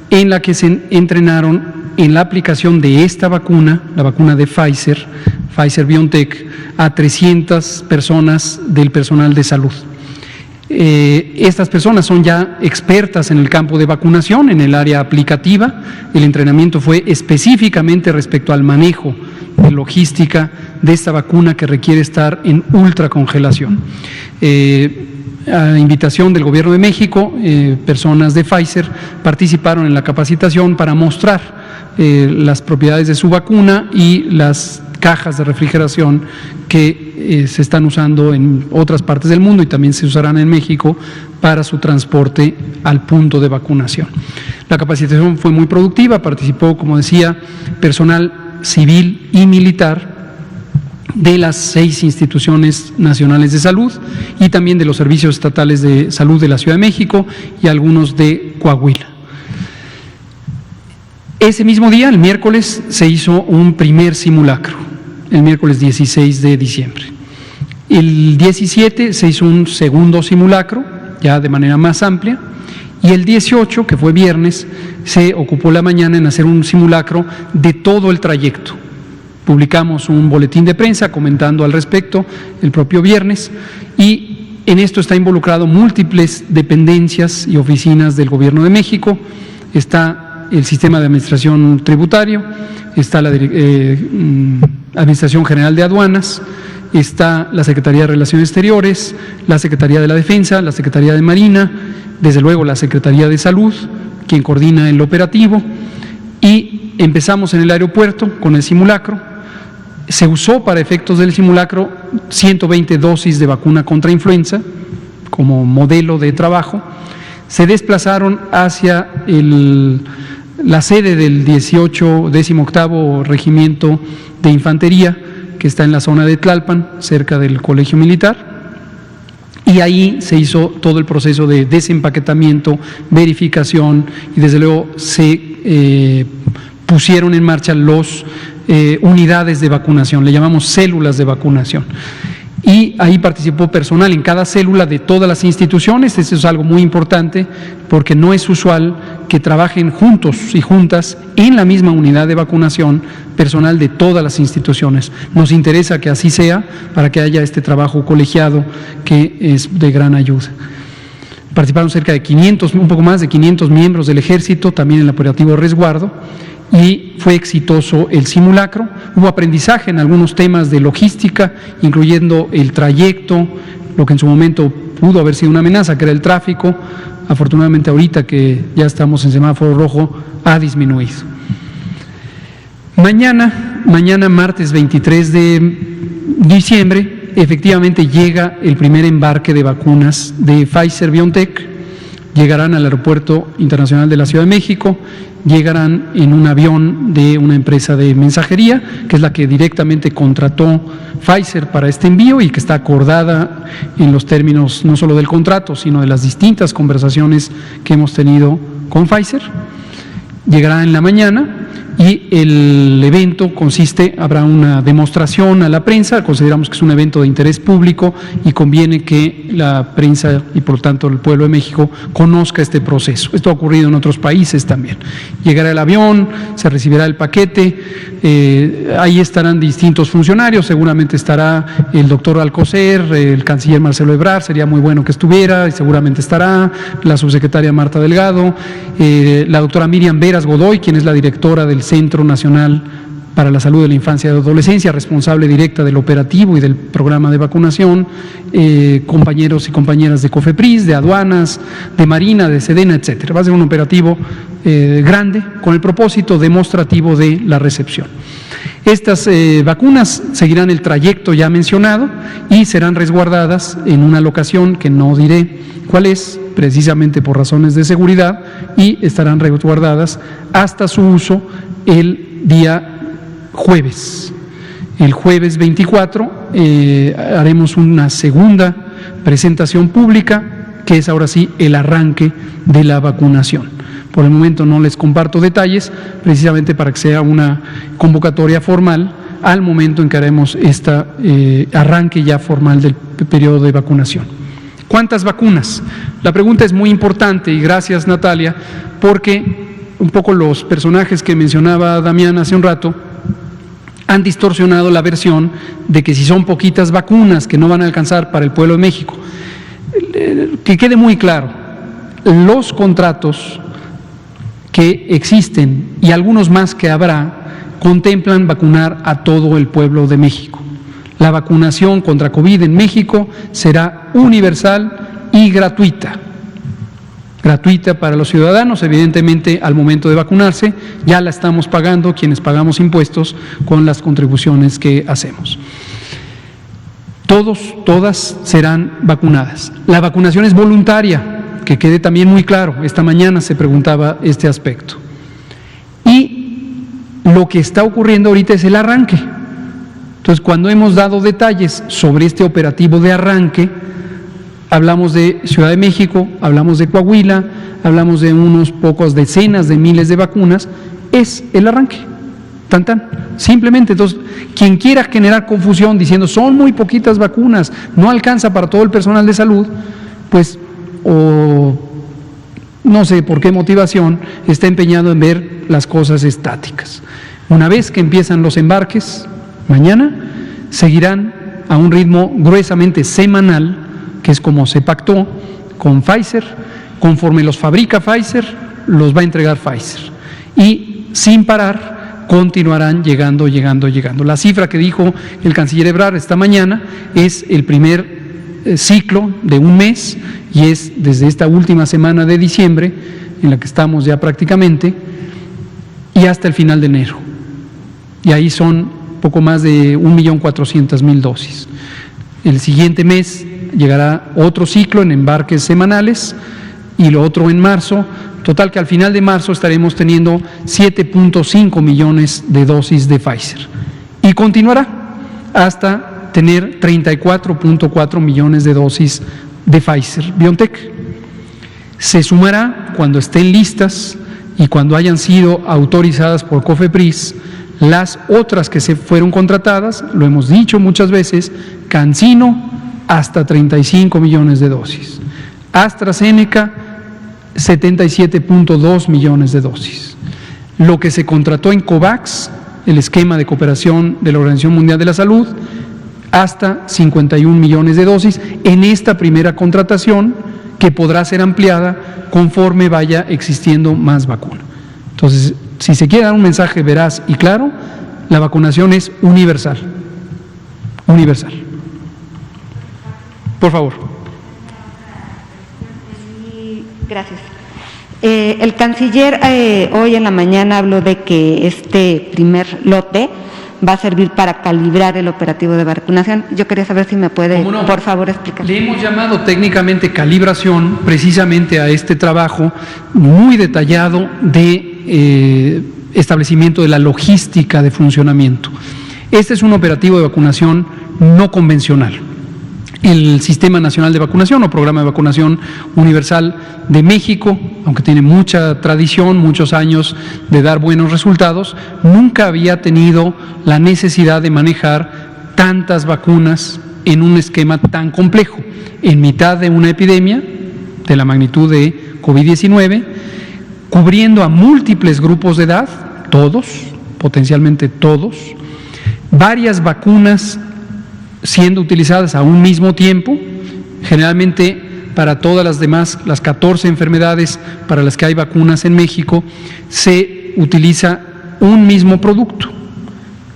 en la que se entrenaron en la aplicación de esta vacuna, la vacuna de Pfizer-BioNTech, a 300 personas del personal de salud. Estas personas son ya expertas en el campo de vacunación, en el área aplicativa. El entrenamiento fue específicamente respecto al manejo de logística de esta vacuna que requiere estar en ultracongelación. A invitación del Gobierno de México, personas de Pfizer participaron en la capacitación para mostrar las propiedades de su vacuna y las cajas de refrigeración que se están usando en otras partes del mundo y también se usarán en México para su transporte al punto de vacunación. La capacitación fue muy productiva, participó, como decía, personal civil y militar de las 6 instituciones nacionales de salud y también de los servicios estatales de salud de la Ciudad de México y algunos de Coahuila. Ese mismo día, el miércoles, se hizo un primer simulacro, el miércoles 16 de diciembre. El 17 se hizo un segundo simulacro, ya de manera más amplia, y el 18, que fue viernes, se ocupó la mañana en hacer un simulacro de todo el trayecto. Publicamos un boletín de prensa comentando al respecto el propio viernes y en esto está involucrado múltiples dependencias y oficinas del Gobierno de México. Está el Sistema de Administración Tributario, está la Administración General de Aduanas, está la Secretaría de Relaciones Exteriores, la Secretaría de la Defensa, la Secretaría de Marina, desde luego la Secretaría de Salud, quien coordina el operativo, y empezamos en el aeropuerto con el simulacro. Se usó para efectos del simulacro 120 dosis de vacuna contra influenza como modelo de trabajo. Se desplazaron hacia la sede del 18º Regimiento de Infantería, que está en la zona de Tlalpan, cerca del Colegio Militar, y ahí se hizo todo el proceso de desempaquetamiento, verificación, y desde luego se pusieron en marcha los unidades de vacunación, le llamamos células de vacunación. Y ahí participó personal en cada célula de todas las instituciones. Eso es algo muy importante porque no es usual que trabajen juntos y juntas en la misma unidad de vacunación personal de todas las instituciones. Nos interesa que así sea para que haya este trabajo colegiado que es de gran ayuda. Participaron cerca de 500, un poco más de 500 miembros del Ejército, también en el operativo de resguardo, y fue exitoso el simulacro. Hubo aprendizaje en algunos temas de logística, incluyendo el trayecto, lo que en su momento pudo haber sido una amenaza, que era el tráfico. Afortunadamente ahorita que ya estamos en semáforo rojo, ha disminuido. Mañana martes 23 de diciembre, efectivamente llega el primer embarque de vacunas de Pfizer-BioNTech. Llegarán al Aeropuerto Internacional de la Ciudad de México, llegarán en un avión de una empresa de mensajería, que es la que directamente contrató Pfizer para este envío y que está acordada en los términos no solo del contrato, sino de las distintas conversaciones que hemos tenido con Pfizer. Llegará en la mañana y el evento habrá una demostración a la prensa. Consideramos que es un evento de interés público y conviene que la prensa y por lo tanto el pueblo de México conozca este proceso. Esto ha ocurrido en otros países también. Llegará el avión, se recibirá el paquete, ahí estarán distintos funcionarios, seguramente estará el doctor Alcocer, el canciller Marcelo Ebrard, sería muy bueno que estuviera, y seguramente estará la subsecretaria Marta Delgado, la doctora Miriam Veras Godoy, quien es la directora del Centro Nacional para la Salud de la Infancia y Adolescencia, responsable directa del operativo y del programa de vacunación, compañeros y compañeras de COFEPRIS, de aduanas, de Marina, de Sedena, etcétera. Va a ser un operativo grande con el propósito demostrativo de la recepción. Estas vacunas seguirán el trayecto ya mencionado y serán resguardadas en una locación que no diré cuál es, precisamente por razones de seguridad, y estarán resguardadas hasta su uso el día jueves. El jueves 24 haremos una segunda presentación pública, que es ahora sí el arranque de la vacunación. Por el momento no les comparto detalles, precisamente para que sea una convocatoria formal al momento en que haremos este arranque ya formal del periodo de vacunación. ¿Cuántas vacunas? La pregunta es muy importante y gracias, Natalia, porque un poco los personajes que mencionaba Damián hace un rato han distorsionado la versión de que si son poquitas vacunas que no van a alcanzar para el pueblo de México. Que quede muy claro, los contratos que existen y algunos más que habrá contemplan vacunar a todo el pueblo de México. La vacunación contra COVID en México será universal y gratuita. Gratuita para los ciudadanos, evidentemente al momento de vacunarse ya la estamos pagando quienes pagamos impuestos con las contribuciones que hacemos. Todas serán vacunadas. La vacunación es voluntaria, que quede también muy claro, esta mañana se preguntaba este aspecto. Y lo que está ocurriendo ahorita es el arranque. Entonces, cuando hemos dado detalles sobre este operativo de arranque, hablamos de Ciudad de México, hablamos de Coahuila, hablamos de unos pocos decenas de miles de vacunas, es el arranque. Tan, tan. Simplemente, entonces, quien quiera generar confusión diciendo son muy poquitas vacunas, no alcanza para todo el personal de salud, pues, o no sé por qué motivación está empeñado en ver las cosas estáticas. Una vez que empiezan los embarques, mañana, seguirán a un ritmo gruesamente semanal, que es como se pactó con Pfizer, conforme los fabrica Pfizer, los va a entregar Pfizer. Y sin parar, continuarán llegando. La cifra que dijo el canciller Ebrard esta mañana es el primer ciclo de un mes y es desde esta última semana de diciembre, en la que estamos ya prácticamente, y hasta el final de enero. Y ahí son poco más de 1.400.000 dosis. El siguiente mes llegará otro ciclo en embarques semanales y lo otro en marzo. Total que al final de marzo estaremos teniendo 7.5 millones de dosis de Pfizer. Y continuará hasta tener 34.4 millones de dosis de Pfizer-BioNTech. Se sumará cuando estén listas y cuando hayan sido autorizadas por COFEPRIS las otras que se fueron contratadas, lo hemos dicho muchas veces, CanSino hasta 35 millones de dosis, AstraZeneca 77.2 millones de dosis. Lo que se contrató en COVAX, el esquema de cooperación de la Organización Mundial de la Salud, hasta 51 millones de dosis en esta primera contratación, que podrá ser ampliada conforme vaya existiendo más vacuna. Entonces, si se quiere dar un mensaje veraz y claro, la vacunación es universal. Universal. Por favor. Gracias. El canciller hoy en la mañana habló de que este primer lote va a servir para calibrar el operativo de vacunación. Yo quería saber si me puede, no, por favor, explicar. Le hemos llamado técnicamente calibración precisamente a este trabajo muy detallado de establecimiento de la logística de funcionamiento. Este es un operativo de vacunación no convencional. El Sistema Nacional de Vacunación o Programa de Vacunación Universal de México, aunque tiene mucha tradición, muchos años de dar buenos resultados, nunca había tenido la necesidad de manejar tantas vacunas en un esquema tan complejo, en mitad de una epidemia de la magnitud de COVID-19, cubriendo a múltiples grupos de edad, todos, potencialmente todos, varias vacunas siendo utilizadas a un mismo tiempo, generalmente para todas las demás, las 14 enfermedades para las que hay vacunas en México, se utiliza un mismo producto.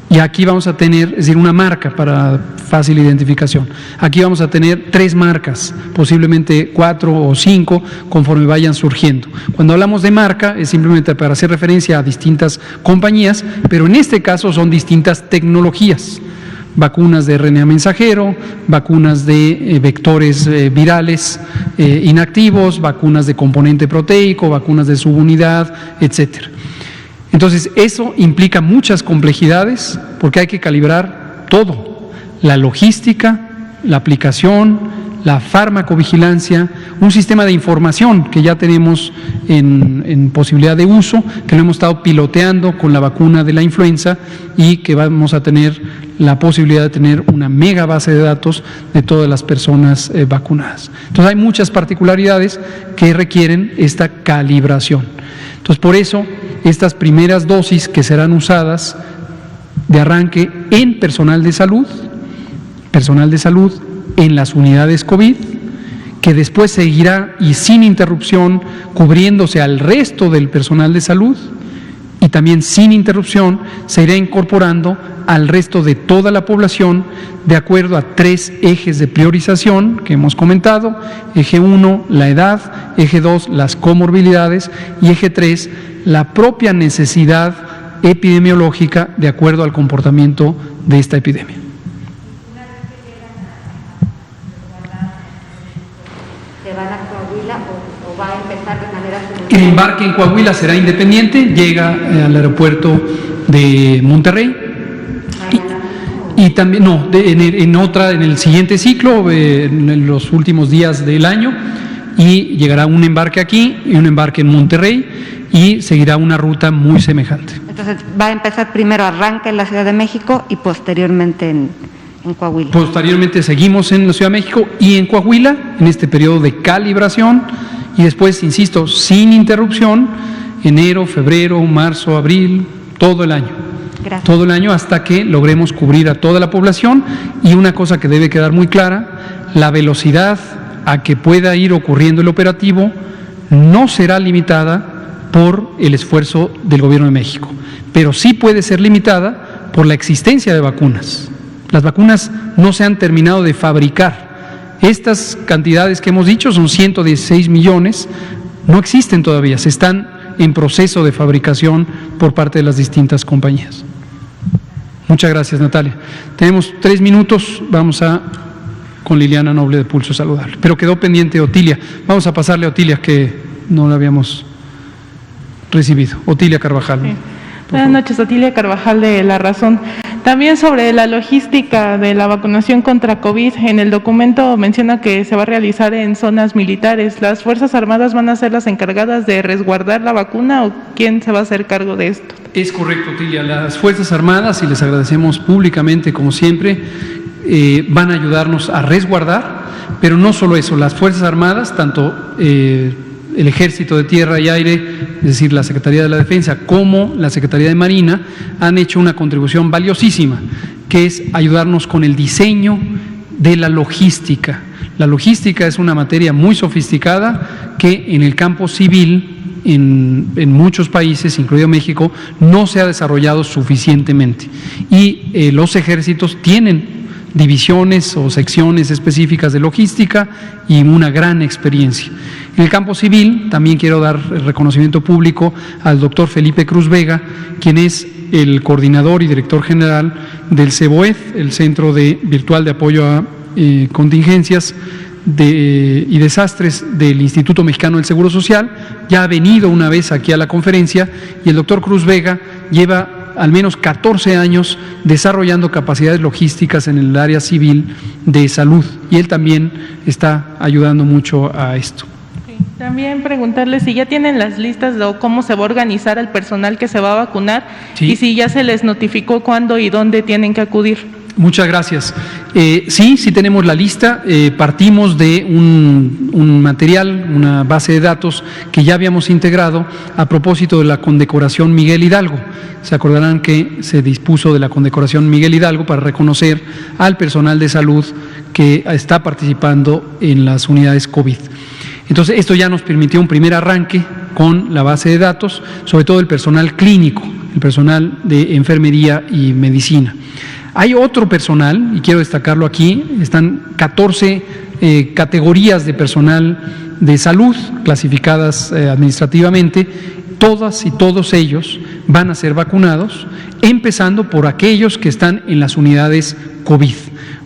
Y aquí vamos a tener, es decir, una marca para fácil identificación. Aquí vamos a tener 3 marcas, posiblemente 4 o 5, conforme vayan surgiendo. Cuando hablamos de marca, es simplemente para hacer referencia a distintas compañías, pero en este caso son distintas tecnologías. Vacunas de RNA mensajero, vacunas de vectores virales inactivos, vacunas de componente proteico, vacunas de subunidad, etcétera. Entonces, eso implica muchas complejidades porque hay que calibrar todo, la logística, la aplicación, la farmacovigilancia, un sistema de información que ya tenemos en posibilidad de uso, que lo hemos estado piloteando con la vacuna de la influenza y que vamos a tener la posibilidad de tener una mega base de datos de todas las personas vacunadas. Entonces, hay muchas particularidades que requieren esta calibración. Entonces, por eso, estas primeras dosis que serán usadas de arranque en personal de salud en las unidades COVID, que después seguirá y sin interrupción cubriéndose al resto del personal de salud y también sin interrupción se irá incorporando al resto de toda la población de acuerdo a 3 ejes de priorización que hemos comentado: eje 1, la edad; eje 2, las comorbilidades; y eje 3, la propia necesidad epidemiológica de acuerdo al comportamiento de esta epidemia. ¿Se van a Coahuila o va a empezar de manera simultánea? El embarque en Coahuila será independiente, llega al aeropuerto de Monterrey y también, no, en el siguiente ciclo, en los últimos días del año, y llegará un embarque aquí y un embarque en Monterrey y seguirá una ruta muy semejante. Entonces, va a empezar primero, arranca en la Ciudad de México y posteriormente en Coahuila. Posteriormente seguimos en la Ciudad de México y en Coahuila, en este periodo de calibración, y después, insisto, sin interrupción, enero, febrero, marzo, abril, todo el año. Gracias. Todo el año hasta que logremos cubrir a toda la población. Y una cosa que debe quedar muy clara: la velocidad a que pueda ir ocurriendo el operativo no será limitada por el esfuerzo del Gobierno de México, pero sí puede ser limitada por la existencia de vacunas. Las vacunas no se han terminado de fabricar. Estas cantidades que hemos dicho son 116 millones, no existen todavía, se están en proceso de fabricación por parte de las distintas compañías. Muchas gracias, Natalia. Tenemos 3 minutos, vamos con Liliana Noble de Pulso Saludable, pero quedó pendiente Otilia. Vamos a pasarle a Otilia, que no la habíamos recibido. Otilia Carvajal. Sí. Buenas noches, Otilia Carvajal de La Razón. También sobre la logística de la vacunación contra COVID, en el documento menciona que se va a realizar en zonas militares. ¿Las Fuerzas Armadas van a ser las encargadas de resguardar la vacuna o quién se va a hacer cargo de esto? Es correcto, Otilia. Las Fuerzas Armadas, y les agradecemos públicamente como siempre, van a ayudarnos a resguardar, pero no solo eso, las Fuerzas Armadas, tanto el Ejército de Tierra y Aire, es decir, la Secretaría de la Defensa, como la Secretaría de Marina, han hecho una contribución valiosísima, que es ayudarnos con el diseño de la logística. La logística es una materia muy sofisticada que en el campo civil, en muchos países, incluido México, no se ha desarrollado suficientemente. Y los ejércitos tienen divisiones o secciones específicas de logística y una gran experiencia. En el campo civil también quiero dar el reconocimiento público al doctor Felipe Cruz Vega, quien es el coordinador y director general del CEBOED, el Centro Virtual de Apoyo a Contingencias y Desastres del Instituto Mexicano del Seguro Social. Ya ha venido una vez aquí a la conferencia y el doctor Cruz Vega lleva al menos 14 años desarrollando capacidades logísticas en el área civil de salud, y él también está ayudando mucho a esto. Sí. También preguntarle si ya tienen las listas de cómo se va a organizar al personal que se va a vacunar, sí, y si ya se les notificó cuándo y dónde tienen que acudir. Muchas gracias. Sí tenemos la lista. Partimos de un material, una base de datos que ya habíamos integrado a propósito de la condecoración Miguel Hidalgo. Se acordarán que se dispuso de la condecoración Miguel Hidalgo para reconocer al personal de salud que está participando en las unidades COVID. Entonces, esto ya nos permitió un primer arranque con la base de datos, sobre todo el personal clínico. el personal de enfermería y medicina. Hay otro personal, y quiero destacarlo aquí, están 14 categorías de personal de salud clasificadas administrativamente. Todas y todos ellos van a ser vacunados, empezando por aquellos que están en las unidades COVID.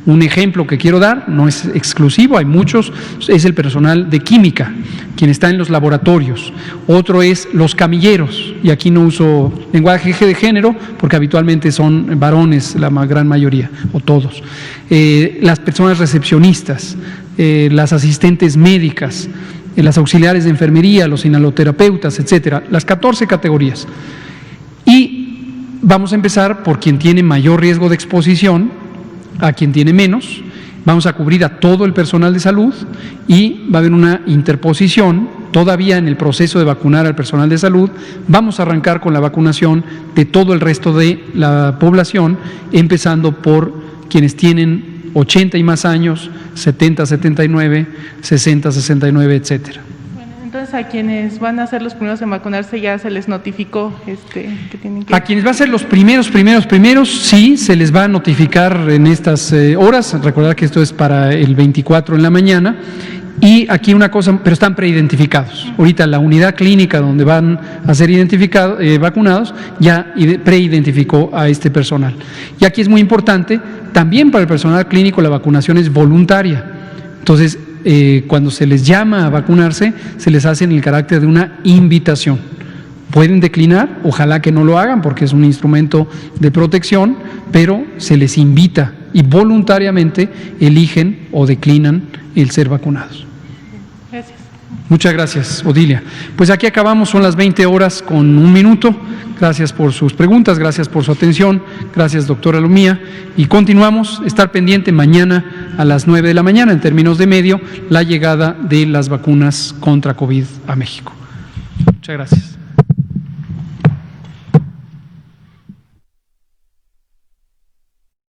Un ejemplo que quiero dar, no es exclusivo, hay muchos, es el personal de química, quien está en los laboratorios. Otro es los camilleros, y aquí no uso lenguaje de género porque habitualmente son varones la gran mayoría, o todos. Las personas recepcionistas, las asistentes médicas, las auxiliares de enfermería, los inhaloterapeutas, etcétera, las 14 categorías. Y vamos a empezar por quien tiene mayor riesgo de exposición, a quien tiene menos. Vamos a cubrir a todo el personal de salud y va a haber una interposición todavía en el proceso de vacunar al personal de salud. Vamos a arrancar con la vacunación de todo el resto de la población, empezando por quienes tienen 80 y más años, 70, 79, 60, 69, etcétera. Bueno, entonces a quienes van a ser los primeros en vacunarse ya se les notificó que tienen que... A quienes van a ser los primeros, sí, se les va a notificar en estas horas. Recordar que esto es para el 24 en la mañana. Y aquí una cosa, pero están preidentificados. Ahorita la unidad clínica donde van a ser vacunados ya preidentificó a este personal. Y aquí es muy importante, también para el personal clínico la vacunación es voluntaria. Entonces, cuando se les llama a vacunarse, se les hace en el carácter de una invitación. Pueden declinar, ojalá que no lo hagan porque es un instrumento de protección, pero se les invita y voluntariamente eligen o declinan el ser vacunados. Gracias. Muchas gracias, Odilia. Pues aquí acabamos, son las 20 horas con 1 minuto. Gracias por sus preguntas, gracias por su atención, gracias, doctora Lumía. Y continuamos, estar pendiente mañana a las 9 de la mañana, en términos de medio, la llegada de las vacunas contra COVID a México. Muchas gracias.